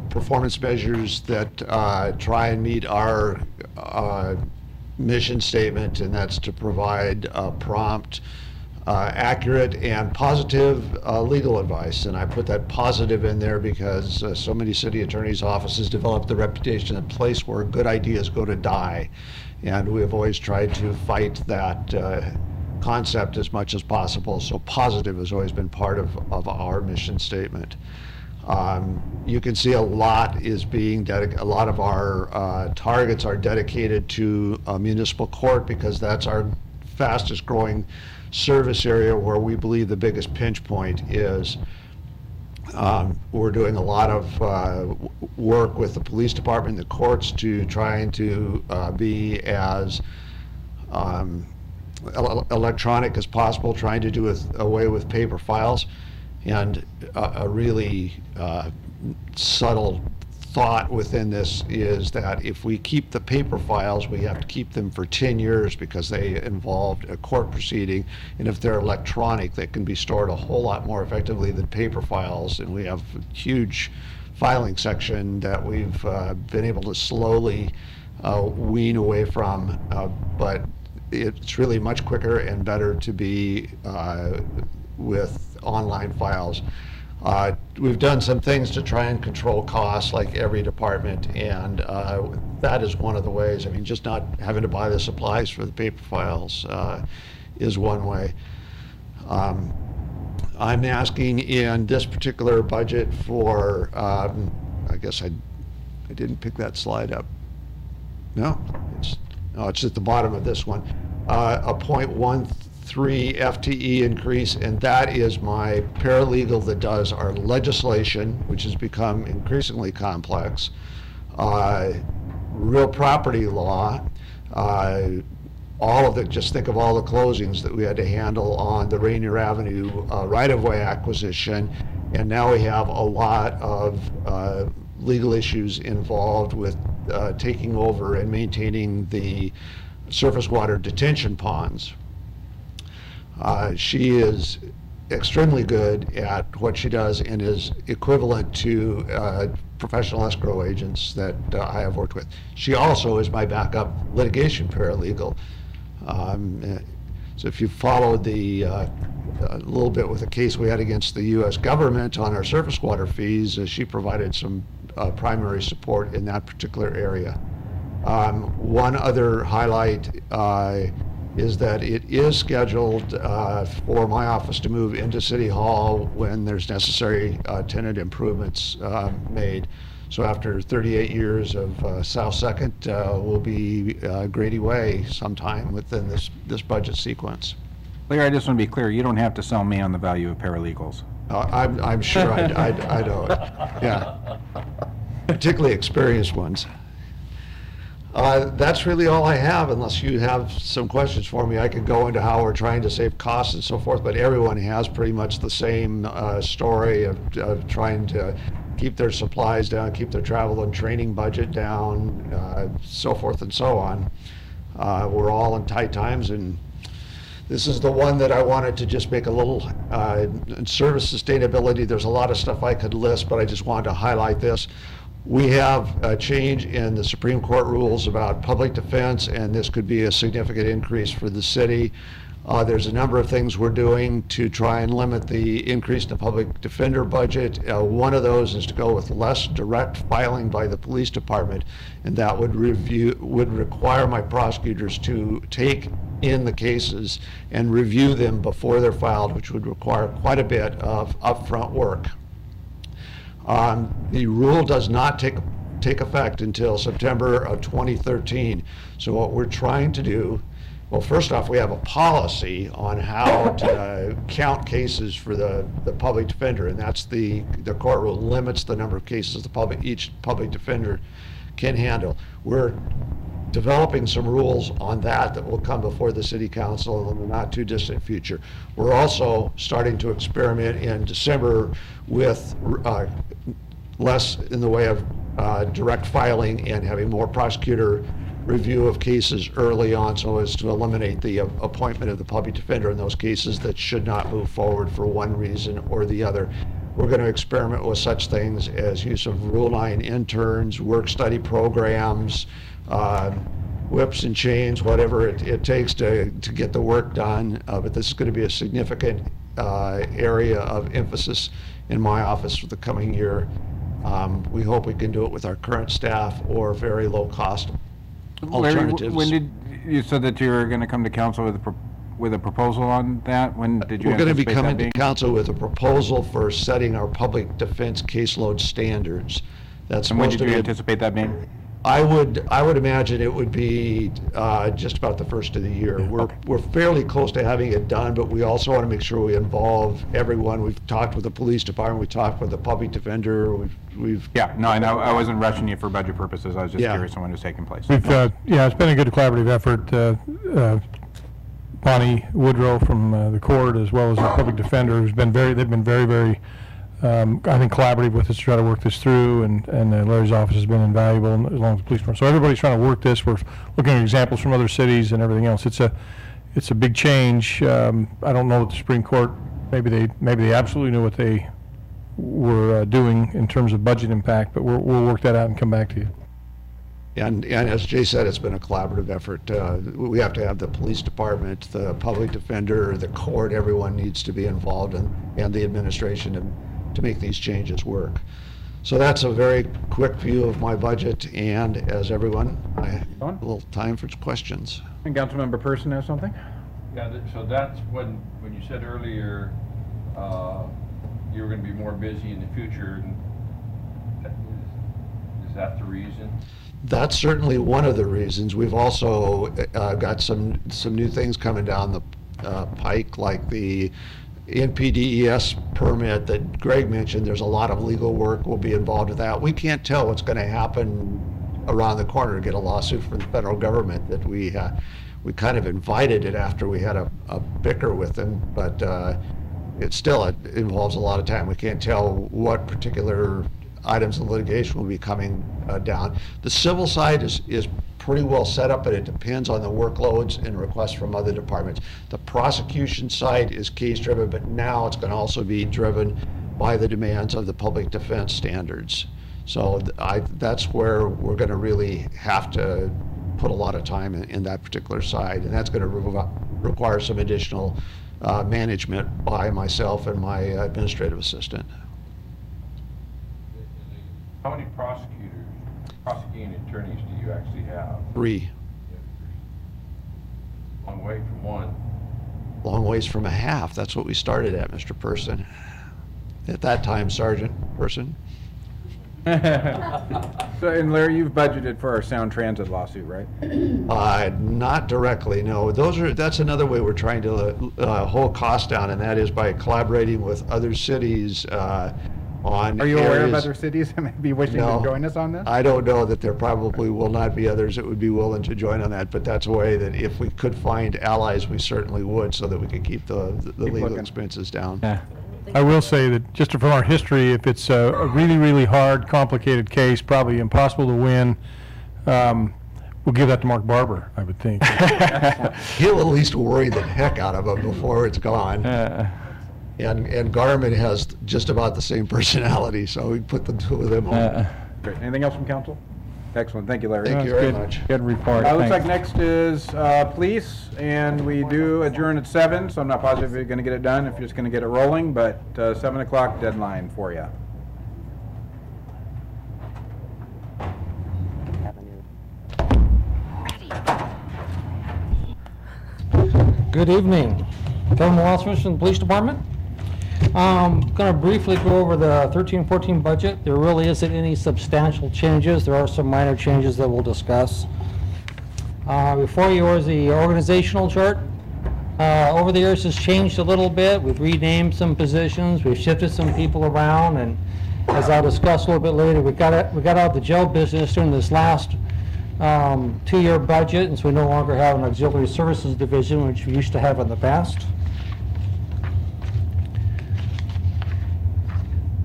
performance measures that try and meet our mission statement, and that's to provide prompt, accurate and positive legal advice. And I put that positive in there because so many city attorneys' offices develop the reputation of a place where good ideas go to die. And we have always tried to fight that concept as much as possible. So positive has always been part of our mission statement. You can see a lot is being a lot of our targets are dedicated to municipal court because that's our fastest growing service area where we believe the biggest pinch point is. We're doing a lot of work with the police department and the courts to trying to be as electronic as possible, trying to do away with paper files. And a really subtle thought within this is that if we keep the paper files, we have to keep them for 10 years because they involved a court proceeding. And if they're electronic, they can be stored a whole lot more effectively than paper files. And we have a huge filing section that we've been able to slowly wean away from. But it's really much quicker and better to be with online files. We've done some things to try and control costs like every department, and that is one of the ways. I mean, just not having to buy the supplies for the paper files is one way. I'm asking in this particular budget for, I guess I didn't pick that slide up. No, it's at the bottom of this one. A 0.13 FTE increase, and that is my paralegal that does our legislation, which has become increasingly complex, real property law, all of it. Just think of all the closings that we had to handle on the Rainier Avenue right-of-way acquisition, and now we have a lot of legal issues involved with taking over and maintaining the surface water detention ponds. She is extremely good at what she does and is equivalent to professional escrow agents that I have worked with. She also is my backup litigation paralegal. So if you followed the a little bit with a case we had against the U.S. government on our surface water fees, she provided some primary support in that particular area. One other highlight is that it is scheduled for my office to move into City Hall when there's necessary tenant improvements made. So after 38 years of South Second, we'll be Grady Way sometime within this budget sequence. Larry, I just want to be clear, you don't have to sell me on the value of paralegals. I'm sure I know it. Yeah, particularly experienced ones. That's really all I have, unless you have some questions for me. I could go into how we're trying to save costs and so forth, but everyone has pretty much the same story of trying to keep their supplies down, keep their travel and training budget down, so forth and so on. We're all in tight times, and this is the one that I wanted to just make a little, in service sustainability, there's a lot of stuff I could list, but I just wanted to highlight this. We have a change in the Supreme Court rules about public defense, and this could be a significant increase for the city. There's a number of things we're doing to try and limit the increase in the public defender budget. One of those is to go with less direct filing by the police department, and that would require my prosecutors to take in the cases and review them before they're filed, which would require quite a bit of upfront work. The rule does not take effect until September of 2013. So what we're trying to do, well, first off, we have a policy on how to count cases for the public defender, and that's the court rule limits the number of cases each public defender can handle. We're developing some rules on that will come before the city council in the not too distant future. We're also starting to experiment in December with less in the way of direct filing and having more prosecutor review of cases early on, so as to eliminate the appointment of the public defender in those cases that should not move forward for one reason or the other. We're going to experiment with such things as use of Rule 9 interns, work study programs, whips and chains, whatever it takes to get the work done. But this is going to be a significant area of emphasis in my office for the coming year. We hope we can do it with our current staff or very low-cost Larry, alternatives. when did, you said that you were going to come to council with a proposal on that? When did you We're going to be anticipate that coming to being? council with a proposal for setting our public defense caseload standards. That's And when supposed did to you be, anticipate that being? I would imagine it would be just about the first of the year. We're fairly close to having it done, but we also want to make sure we involve everyone. We've talked with the police department, we talked with the public defender, we've Yeah, no, and I wasn't rushing you for budget purposes. I was just Yeah. curious on when it was taking place. We've, yeah, it's been a good collaborative effort. Bonnie Woodrow from the court, as well as the public defender, they've been very, I think, collaborative with us to try to work this through, and Larry's office has been invaluable, along with the police department. So everybody's trying to work this. We're looking at examples from other cities and everything else. It's a big change. I don't know that the Supreme Court, maybe they absolutely knew what they were doing in terms of budget impact, but we'll work that out and come back to you. And as Jay said, it's been a collaborative effort. We have to have the police department, the public defender, the court, everyone needs to be involved, and the administration to make these changes work. So that's a very quick view of my budget, and as everyone, I have a little time for questions. And Councilmember Person has something? Yeah, so that's when you said earlier, you were gonna be more busy in the future. Is that the reason? That's certainly one of the reasons. We've also got some new things coming down the pike, like the NPDES permit that Greg mentioned. There's a lot of legal work will be involved with that. We can't tell what's going to happen around the corner to get a lawsuit from the federal government that we kind of invited it after we had a bicker with them, but it involves a lot of time. We can't tell what particular items of litigation will be coming down. The civil side is pretty well set up, but it depends on the workloads and requests from other departments. The prosecution side is case driven, but now it's going to also be driven by the demands of the public defense standards. So that's where we're going to really have to put a lot of time in that particular side, and that's going to require some additional management by myself and my administrative assistant. How many prosecuting attorneys do you actually have? 3. Long way from one. Long ways from a half. That's what we started at, Mr. Person. At that time, Sergeant Person. So, and Larry, you've budgeted for our Sound Transit lawsuit, right? Not directly, no. That's another way we're trying to hold costs down, and that is by collaborating with other cities on Are you aware of areas- other cities that may be wishing No. to join us on this? I don't know that there probably will not be others that would be willing to join on that, but that's a way that if we could find allies, we certainly would, so that we could keep the legal looking. expenses down. Yeah. I will say that just from our history, if it's a really, really hard, complicated case, probably impossible to win, we'll give that to Mark Barber, I would think. He'll at least worry the heck out of them before it's gone. And Garmin has just about the same personality, so we put the two of them on. Great. Anything else from council? Excellent. Thank you, Larry. Thank you very much. Good report. Looks like Thanks. next is police, and we do adjourn at 7, so I'm not positive if you're going to get it done, if you're just going to get it rolling, but 7 o'clock deadline for you. Good evening. Kevin Wallace from the Police Department. Going to briefly go over the 13-14 budget. There really isn't any substantial changes. There are some minor changes that we'll discuss. Before you is the organizational chart. Over the years has changed a little bit. We've renamed some positions. We've shifted some people around, and as I'll discuss a little bit later, we got out of the jail business during this last 2-year budget, and so we no longer have an auxiliary services division, which we used to have in the past.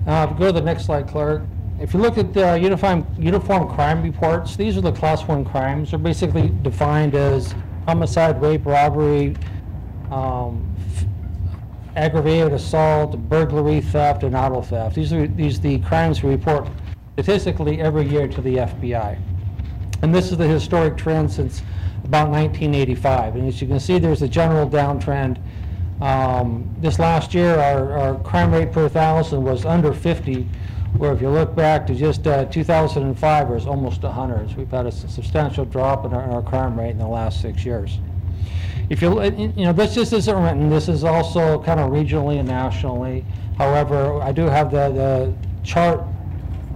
Go to the next slide, Clark. If you look at the uniform crime reports, these are the class 1 crimes. They're basically defined as homicide, rape, robbery, aggravated assault, burglary, theft, and auto theft. These are the crimes we report statistically every year to the FBI. And this is the historic trend since about 1985. And as you can see, there's a general downtrend. This last year, our crime rate per 1,000 was under 50, where if you look back to just 2005, it was almost 100. So we've had a substantial drop in our crime rate in the last 6 years. If this just isn't Renton, this is also kind of regionally and nationally. However, I do have the chart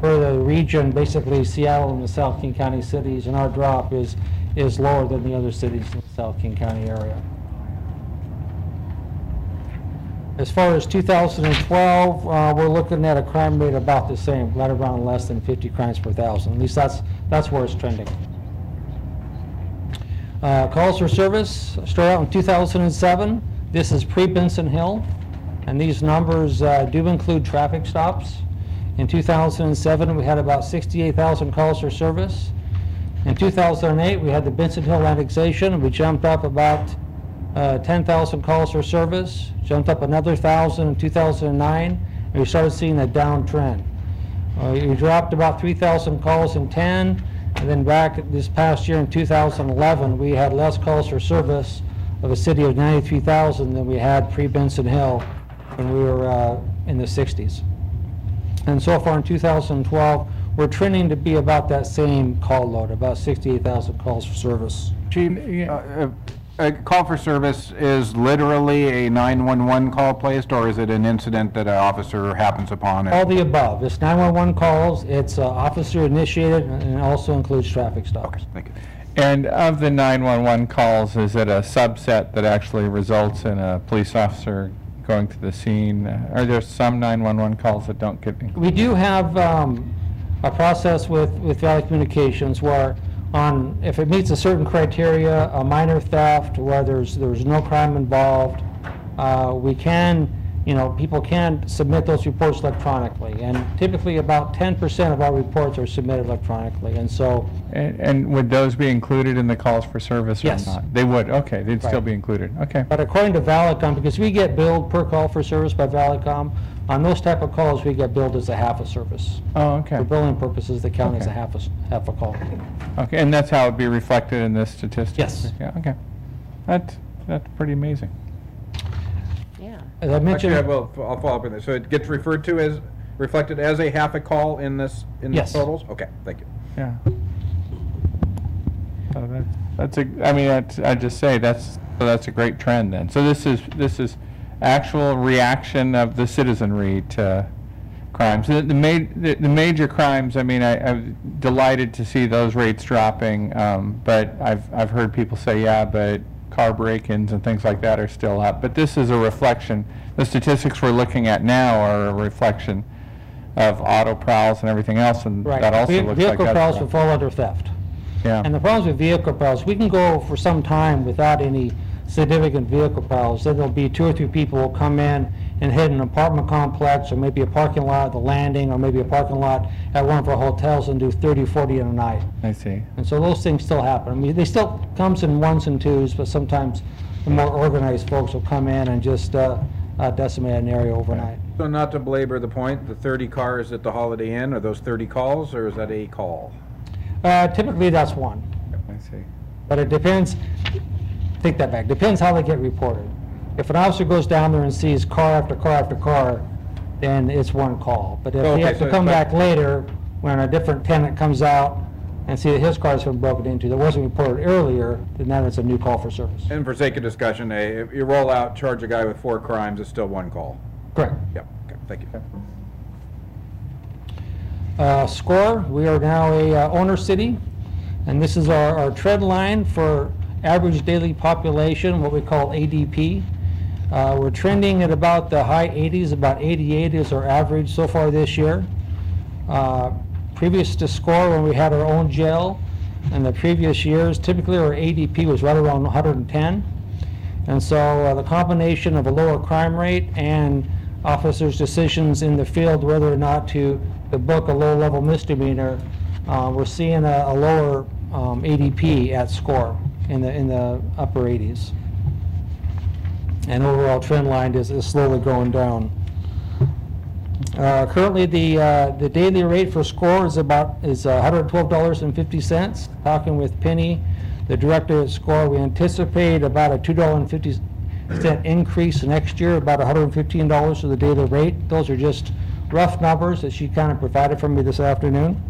for the region, basically Seattle and the South King County cities, and our drop is lower than the other cities in the South King County area. As far as 2012, we're looking at a crime rate about the same, right around less than 50 crimes per 1,000. At least that's where it's trending. Calls for service started out in 2007. This is pre-Benson Hill, and these numbers do include traffic stops. In 2007, we had about 68,000 calls for service. In 2008, we had the Benson Hill annexation, and we jumped up about 10,000 calls for service, jumped up another 1,000 in 2009, and we started seeing a downtrend. We dropped about 3,000 calls in 10, and then back this past year in 2011, we had less calls for service of a city of 93,000 than we had pre-Benson Hill when we were in the 60s. And so far in 2012, we're trending to be about that same call load, about 68,000 calls for service. Chief, a call for service is literally a 911 call placed, or is it an incident that an officer happens upon? All the above. It's 911 calls, it's officer initiated, and it also includes traffic stops. Okay, thank you. And of the 911 calls, is it a subset that actually results in a police officer going to the scene? Are there some 911 calls that don't get included? We do have a process with Valley Communications where if it meets a certain criteria, a minor theft, where there's no crime involved, we can, people can submit those reports electronically. And typically about 10% of our reports are submitted electronically. And so. And would those be included in the calls for service or Yes. not? They would, okay, they'd still Right. be included, okay. But according to Valicom, because we get billed per call for service by Valicom, on those type of calls, we get billed as a half a service. Oh, okay. For billing purposes, they count as a Okay. half a call. Okay, and that's how it'd be reflected in this statistic? Yes. Yeah, okay. That's pretty amazing. Yeah. As I mentioned. Actually, I'll follow up on this. So it gets reflected as a half a call in the Yes. totals? Okay, thank you. Yeah. So I'd just say that's a great trend then. So this is actual reaction of the citizenry to crimes. The major crimes, I'm delighted to see those rates dropping, but I've heard people say, yeah, but car break-ins and things like that are still up. But this is a reflection. The statistics we're looking at now are a reflection of auto prowls and everything else, and Right. that also looks like Vehicle that's prowls dropping. would fall under theft. Yeah. And the problems with vehicle prowls, we can go for some time without any significant vehicle prowls. Then there'll be 2 or 3 people will come in and hit an apartment complex, or maybe a parking lot at the landing, or maybe a parking lot at one of our hotels and do 30, 40 in a night. I see. And so those things still happen. They still comes in ones and twos, but sometimes the more organized folks will come in and just decimate an area overnight. So not to belabor the point, the 30 cars at the Holiday Inn, are those 30 calls, or is that a call? Typically, that's one. I see. But it depends, take that back, depends how they get reported. If an officer goes down there and sees car after car after car, then it's one call. But if they Okay, have to so- come back later, when a different tenant comes out and see that his car's been broken into, that wasn't reported earlier, then that is a new call for service. And for sake of discussion, if you roll out, charge a guy with 4 crimes, it's still 1 call? Correct. Yep, okay, thank you. SCORE, we are now a owner city, and this is our trend line for average daily population, what we call ADP. We're trending at about the high 80s, about 88 is our average so far this year. Previous to SCORE, when we had our own jail, in the previous years, typically our ADP was right around 110. And so the combination of a lower crime rate and officers' decisions in the field whether or not to book a low-level misdemeanor, we're seeing a lower ADP at SCORE in the upper 80s. And overall trend line is slowly going down. Currently, the daily rate for SCORE is $112.50. Talking with Penny, the director at SCORE, we anticipate about a $2.50 increase next year, about $115 for the daily rate. Those are just rough numbers that she kind of provided for me this afternoon.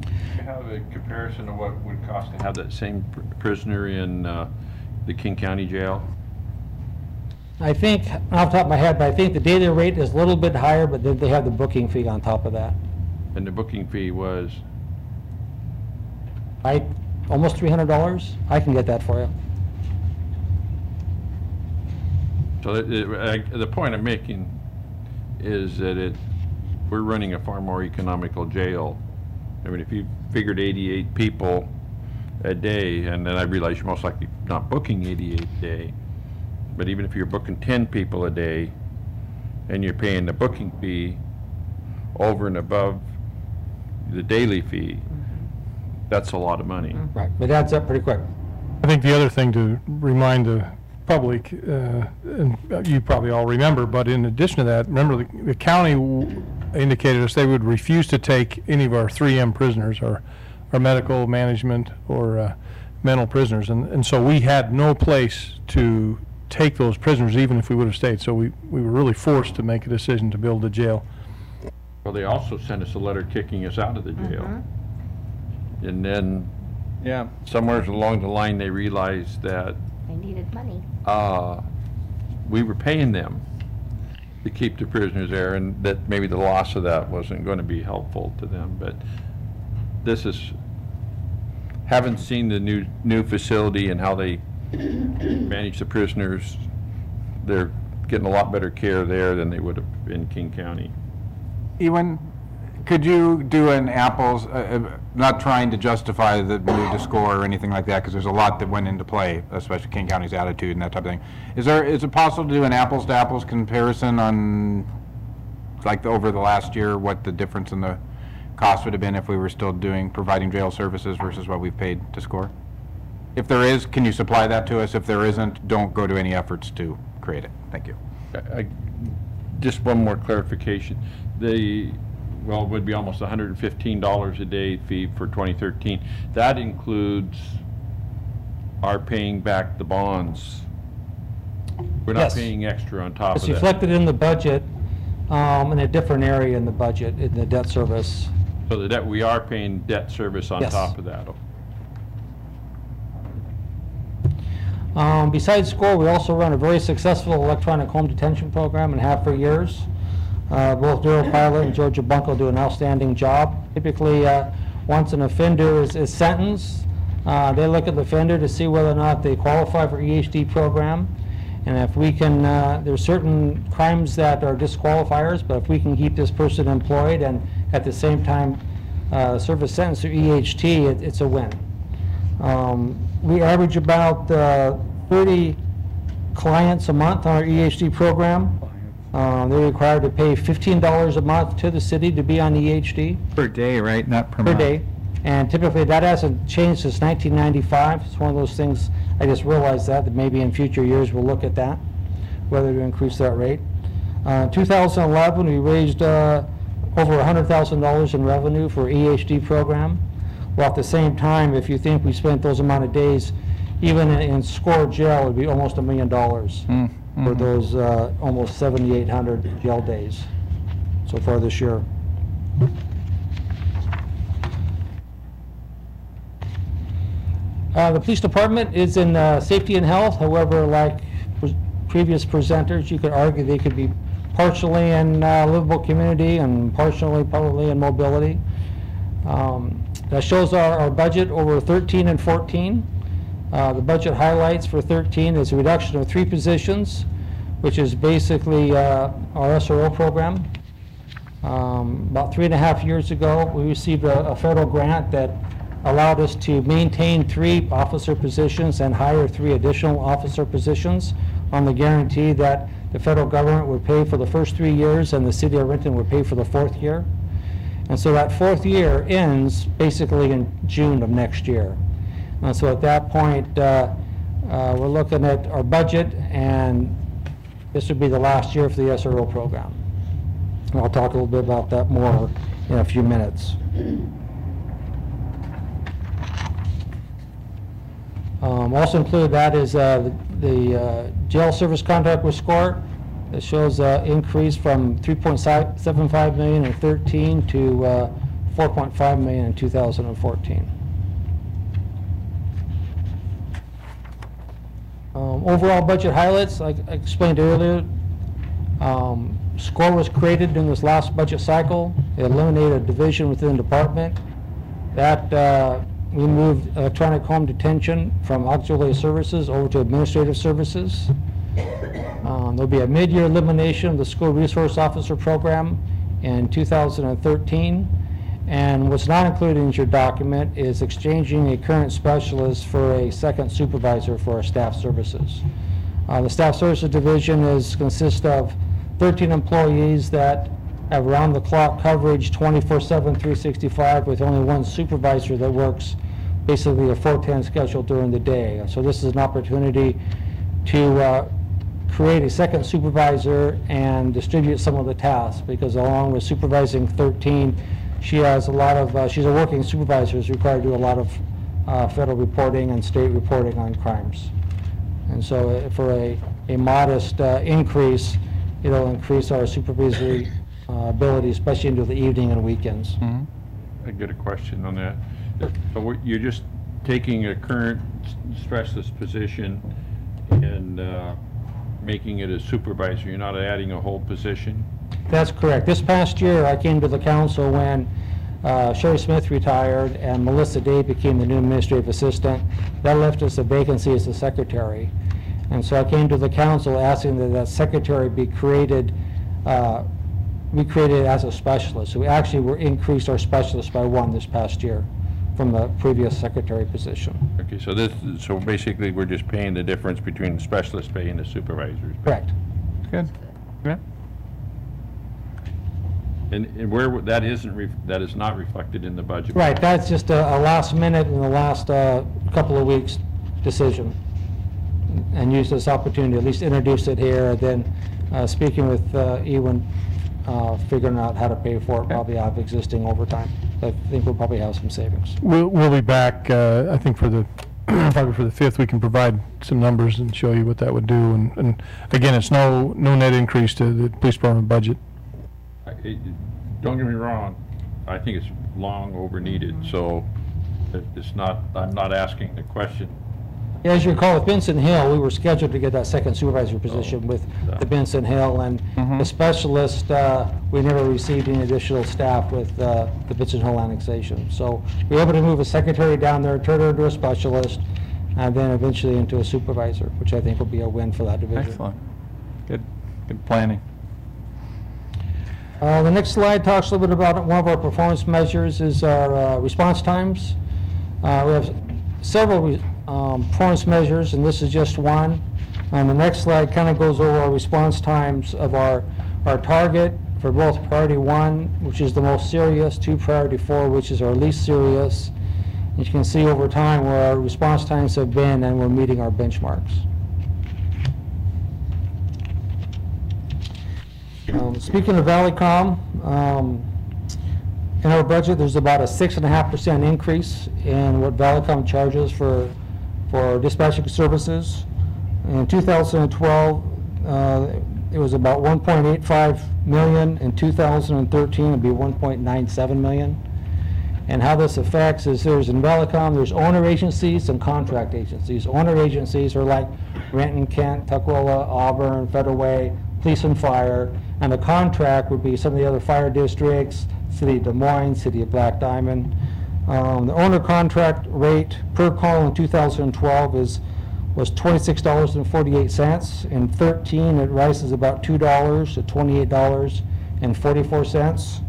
Do you have a comparison of what it would cost to have that same prisoner in the King County Jail? I think, off the top of my head, but I think the daily rate is a little bit higher, but then they have the booking fee on top of that. And the booking fee was? Almost $300. I can get that for you. So the point I'm making is that we're running a far more economical jail. I mean, if you figured 88 people a day, and then I realize you're most likely not booking 88 a day, but even if you're booking 10 people a day and you're paying the booking fee over and above the daily fee, that's a lot of money. Right, but it adds up pretty quick. I think the other thing to remind the public, and you probably all remember, but in addition to that, remember the county indicated us they would refuse to take any of our 3M prisoners, or medical management or mental prisoners, and so we had no place to take those prisoners even if we would have stayed. So we were really forced to make a decision to build a jail. Well, they also sent us a letter kicking us out of the jail. And then Yeah. somewhere along the line, they realized that They needed money. we were paying them to keep the prisoners there, and that maybe the loss of that wasn't going to be helpful to them. But this is, haven't seen the new facility and how they manage the prisoners. They're getting a lot better care there than they would have in King County. Ewan, could you do an apples, not trying to justify the move to SCORE or anything like that, because there's a lot that went into play, especially King County's attitude and that type of thing. Is it possible to do an apples-to-apples comparison on, like, over the last year, what the difference in the cost would have been if we were still providing jail services versus what we've paid to SCORE? If there is, can you supply that to us? If there isn't, don't go to any efforts to create it. Thank you. Just one more clarification. It would be almost $115 a day fee for 2013. That includes our paying back the bonds. We're not Yes. paying extra on top It's of that. reflected in the budget, in a different area in the budget, in the debt service. So that we are paying debt service on Yes. top of that. Besides SCORE, we also run a very successful electronic home detention program and have for years. Both Daryl Pilot and Georgia Bunko do an outstanding job. Typically, once an offender is sentenced, they look at the offender to see whether or not they qualify for EHD program. And if we can, there's certain crimes that are disqualifiers, but if we can keep this person employed and at the same time serve a sentence through EHT, it's a win. We average about 30 clients a month on our EHD program. They're required to pay $15 a month to the city to be on EHD. Per day, right? Not per Per month. day. And typically, that hasn't changed since 1995. It's one of those things, I just realized that maybe in future years we'll look at that, whether to increase that rate. 2011, we raised over $100,000 in revenue for EHD program. While at the same time, if you think we spent those amount of days, even in SCORE jail, it would be almost $1 million for those almost 7,800 jail days so far this year. The police department is in safety and health. However, like previous presenters, you could argue they could be partially in livable community and partially probably in mobility. That shows our budget over 13 and 14. The budget highlights for 13 is a reduction of 3 positions, which is basically our SRO program. About 3.5 years ago, we received a federal grant that allowed us to maintain 3 officer positions and hire 3 additional officer positions on the guarantee that the federal government would pay for the first 3 years and the city of Renton would pay for the 4th year. And so that 4th year ends basically in June of next year. And so at that point, we're looking at our budget, and this would be the last year for the SRO program. And I'll talk a little bit about that more in a few minutes. Also included that is the jail service contract with SCORT. It shows increase from 3.75 million in 13 to 4.5 million in 2014. Overall budget highlights, like I explained earlier, SCORE was created in this last budget cycle. It eliminated a division within the department. That we moved electronic home detention from auxiliary services over to administrative services. There'll be a mid-year elimination of the school resource officer program in 2013. And what's not included in your document is exchanging a current specialist for a second supervisor for our staff services. The staff services division consists of 13 employees that have round-the-clock coverage 24/7, 365, with only one supervisor that works basically a 410 schedule during the day. So this is an opportunity to create a second supervisor and distribute some of the tasks, because along with supervising 13, she has a lot of, she's a working supervisor, is required to do a lot of federal reporting and state reporting on crimes. And so for a modest increase, it'll increase our supervisory ability, especially into the evening and weekends. I get a question on that. So you're just taking a current specialist position and making it a supervisor, you're not adding a whole position? That's correct. This past year, I came to the council when Sherry Smith retired and Melissa Day became the new administrative assistant. That left us a vacancy as the secretary. And so I came to the council asking that that secretary be created as a specialist. So we actually increased our specialists by one this past year from the previous secretary position. Okay, so basically we're just paying the difference between the specialist pay and the supervisor's pay. Correct. Good. Yeah. And where that is not reflected in the budget. Right, that's just a last minute in the last couple of weeks decision. And use this opportunity to at least introduce it here, and then speaking with Ewan, figuring out how to pay for it, probably out of existing overtime. I think we'll probably have some savings. We'll be back, I think for the, probably for the 5th, we can provide some numbers and show you what that would do. And again, it's no net increase to the police department budget. Don't get me wrong, I think it's long over needed, so it's not, I'm not asking the question. As you recall, with Benson Hill, we were scheduled to get that second supervisor position with the Benson Hill, and the specialist, we never received any additional staff with the Benson Hill annexation. So we were able to move a secretary down there, turn her into a specialist, and then eventually into a supervisor, which I think will be a win for that division. Excellent. Good planning. The next slide talks a little bit about one of our performance measures is our response times. We have several performance measures, and this is just one. And the next slide kind of goes over our response times of our target for both priority 1, which is the most serious, to priority 4, which is our least serious. And you can see over time where our response times have been, and we're meeting our benchmarks. Speaking of Valleycom, in our budget, there's about a 6.5% increase in what Valleycom charges for dispatching services. In 2012, it was about 1.85 million. In 2013, it'd be 1.97 million. And how this affects is in Valleycom, there's owner agencies and contract agencies. Owner agencies are like Renton, Kent, Tukwila, Auburn, Federal Way, Police and Fire, and the contract would be some of the other fire districts, City of Des Moines, City of Black Diamond. The owner contract rate per call in 2012 was $26.48. In 13, it rises about $2 to $28.44.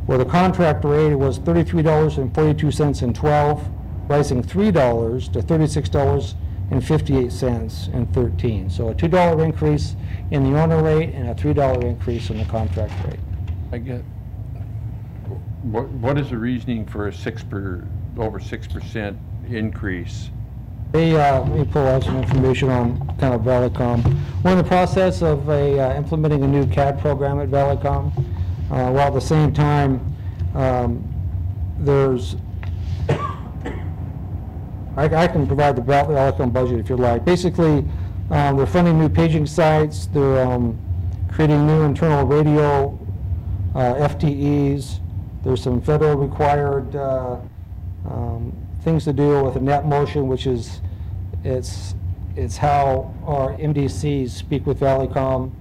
Where the contract rate was $33.42 in 12, rising $3 to $36.58 in 13. So a $2 increase in the owner rate and a $3 increase in the contract rate. I get. What is the reasoning for a over 6% increase? Let me pull out some information on kind of Valleycom. We're in the process of implementing a new CAD program at Valleycom. while at the same time, there's, I can provide the Valley budget if you'd like. Basically, they're funding new paging sites, they're creating new internal radio FTEs. There's some federal required things to do with the net motion, which is, it's how our MDCs speak with Valleycom.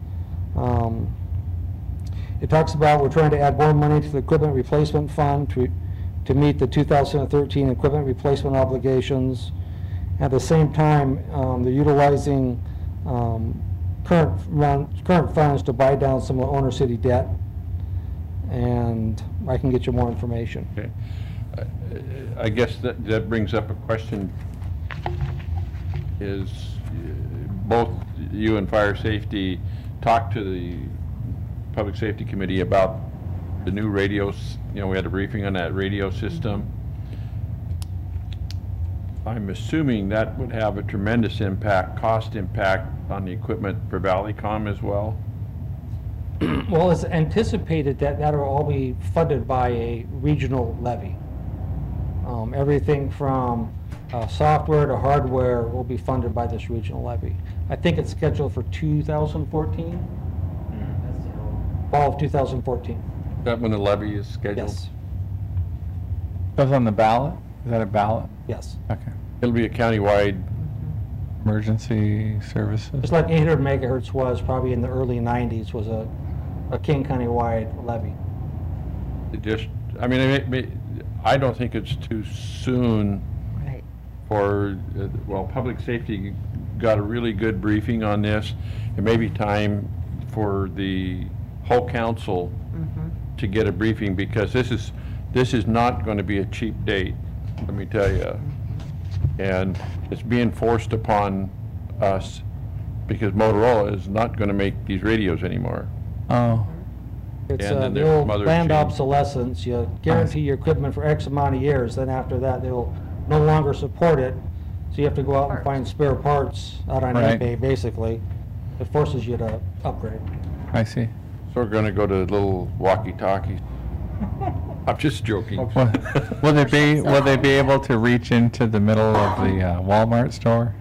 It talks about we're trying to add more money to the equipment replacement fund to meet the 2013 equipment replacement obligations. At the same time, they're utilizing current funds to buy down some of the owner city debt. And I can get you more information. Okay. I guess that brings up a question. Is both you and Fire Safety talked to the Public Safety Committee about the new radios? You know, we had a briefing on that radio system. I'm assuming that would have a tremendous impact, cost impact on the equipment for Valleycom as well. Well, it's anticipated that that'll all be funded by a regional levy. Everything from software to hardware will be funded by this regional levy. I think it's scheduled for 2014, fall of 2014. Is that when the levy is scheduled? Yes, Goes on the ballot? Is that a ballot? yes. Okay. It'll be a countywide. Emergency services? Just like 800 megahertz was probably in the early 90s was a King County-wide levy. It just, I mean, I don't think it's too soon Right. for, well, Public Safety got a really good briefing on this. It may be time for the whole council to get a briefing, because this is not going to be a cheap date, let me tell you. And it's being forced upon us because Motorola is not going to make these radios anymore. Oh, It's And then the there's old some other planned change. obsolescence. You guarantee your equipment for X amount of years, then after that, they'll no longer support it. So you have to go out and find spare parts out on Right. eBay, basically. It forces you to upgrade. I see. So we're going to go to little walkie-talkies. I'm just joking. Will they be able to reach into the middle of the Walmart store?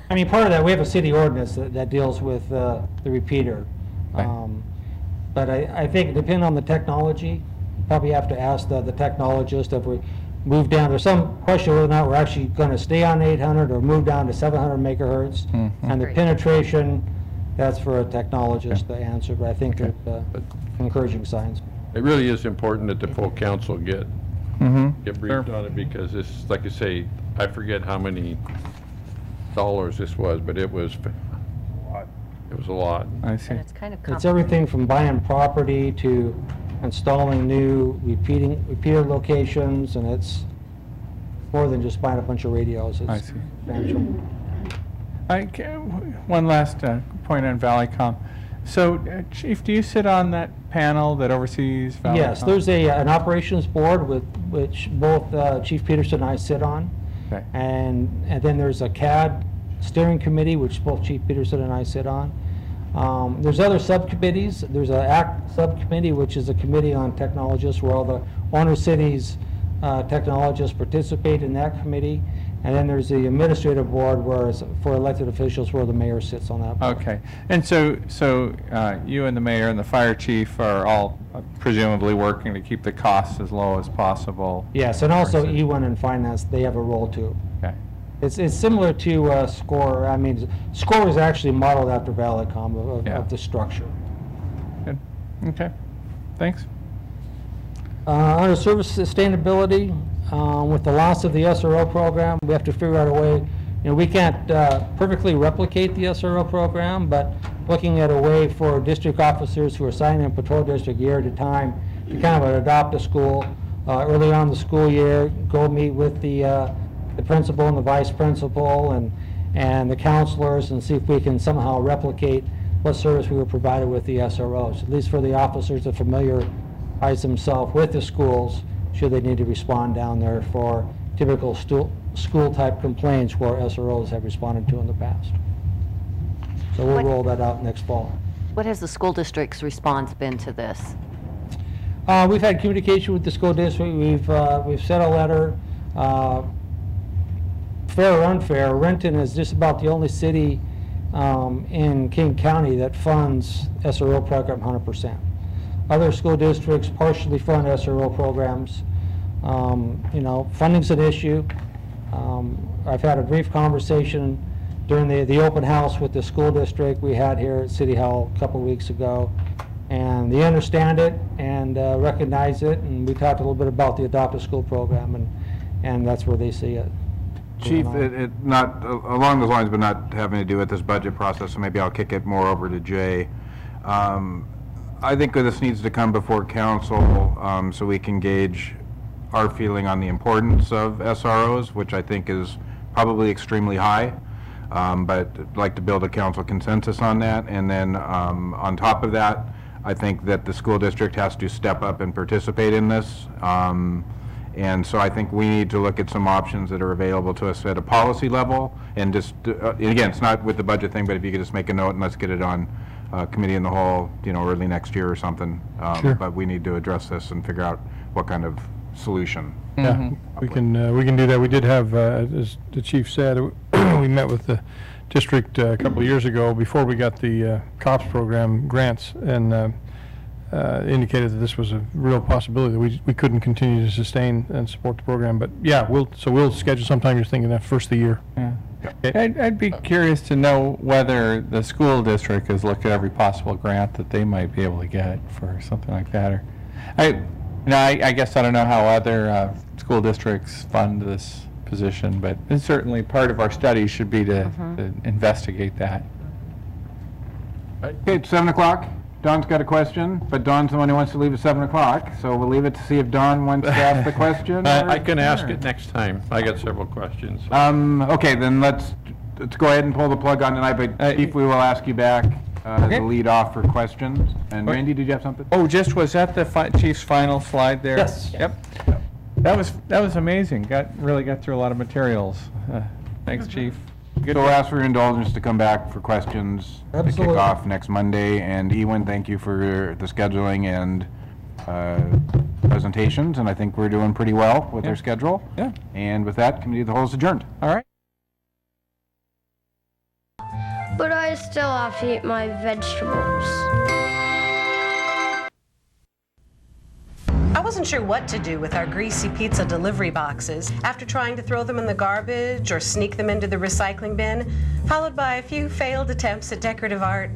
I mean, part of that, we have a city ordinance that deals with the repeater. Right. But I think depending on the technology, probably have to ask the technologist if we move down. There's some question whether or not we're actually going to stay on 800 or move down to 700 megahertz. And the Great. penetration, that's for a technologist to answer, but I think that encouraging signs. It really is important that the full council get briefed Sure. on it, because this, like I say, I forget how many dollars this was, but it was a lot. I see. And it's kind of It's complicated. everything from buying property to installing new repeater locations, and it's more than just buying a bunch of radios. I It's see. substantial. One last point on Valleycom. So, Chief, do you sit on that panel that oversees Valleycom? Yes, there's an operations board with which both Chief Peterson and I sit on. Okay. And then there's a CAD steering committee, which both Chief Peterson and I sit on. There's other subcommittees. There's a ACT subcommittee, which is a committee on technologists, where all the owner cities technologists participate in that committee. And then there's the administrative board, where it's for elected officials, where the mayor sits on that board. Okay. And so you and the mayor and the fire chief are all presumably working to keep the costs as low as possible? Yes, and also Versus- E1 and finance, they have a role too. Okay. It's similar to SCORE. I mean, SCORE is actually modeled after Valleycom Yeah. of the structure. Good. Okay. Thanks. Under service sustainability, with the loss of the SRO program, we have to figure out a way, we can't perfectly replicate the SRO program, but looking at a way for district officers who are assigned in patrol district year at a time to kind of adopt a school early on in the school year, go meet with the principal and the vice principal and the counselors, and see if we can somehow replicate what service we were provided with the SROs, at least for the officers to familiarize themselves with the schools, should they need to respond down there for typical school-type complaints where SROs have responded to in the past. So we'll What- roll that out next fall. What has the school district's response been to this? We've had communication with the school district. We've sent a letter. Fair or unfair, Renton is just about the only city in King County that funds SRO program 100%. Other school districts partially fund SRO programs. You know, funding's an issue. I've had a brief conversation during the open house with the school district we had here at City Hall a couple weeks ago, and they understand it and recognize it, and we talked a little bit about the Adopt a School program, and that's where they see it. Chief, it not along those lines, but not having to do with this budget process, so maybe I'll kick it more over to Jay. I think this needs to come before council so we can gauge our feeling on the importance of SROs, which I think is probably extremely high, but I'd like to build a council consensus on that. And then on top of that, I think that the school district has to step up and participate in this. And so I think we need to look at some options that are available to us at a policy level. And just, again, it's not with the budget thing, but if you could just make a note and let's get it on committee in the whole, you know, early next year or something. Sure. But we need to address this and figure out what kind of solution. Yeah, we can do that. We did have, as the chief said, we met with the district a couple of years ago before we got the COPS program grants, and indicated that this was a real possibility, that we couldn't continue to sustain and support the program. But yeah, we'll schedule sometime. You're thinking that first of the year. Yeah. I'd be curious to know whether the school district has looked at every possible grant that they might be able to get for something like that. Or, I guess I don't know how other school districts fund this position, but it's certainly part of our study should be to investigate that. Okay, it's 7 o'clock. Don's got a question, but Don's the one who wants to leave at 7 o'clock, so we'll leave it to see if Don wants to ask the question. I can ask it next time. I got several questions. Okay, then let's go ahead and pull the plug on tonight, but Chief, we will ask you back as a lead off for questions. And Randy, did you have something? Oh, was that the chief's final slide there? Yes. Yep. That was amazing. Really got through a lot of materials. Thanks, Chief. So we'll ask for your indulgence to come back for questions to kick Absolutely. off next Monday. And Ewan, thank you for the scheduling and presentations, and I think we're doing pretty well with our schedule. Yeah. And with that, Committee of the Whole is adjourned. All right. But I still have to eat my vegetables. I wasn't sure what to do with our greasy pizza delivery boxes after trying to throw them in the garbage or sneak them into the recycling bin, followed by a few failed attempts at decorative art.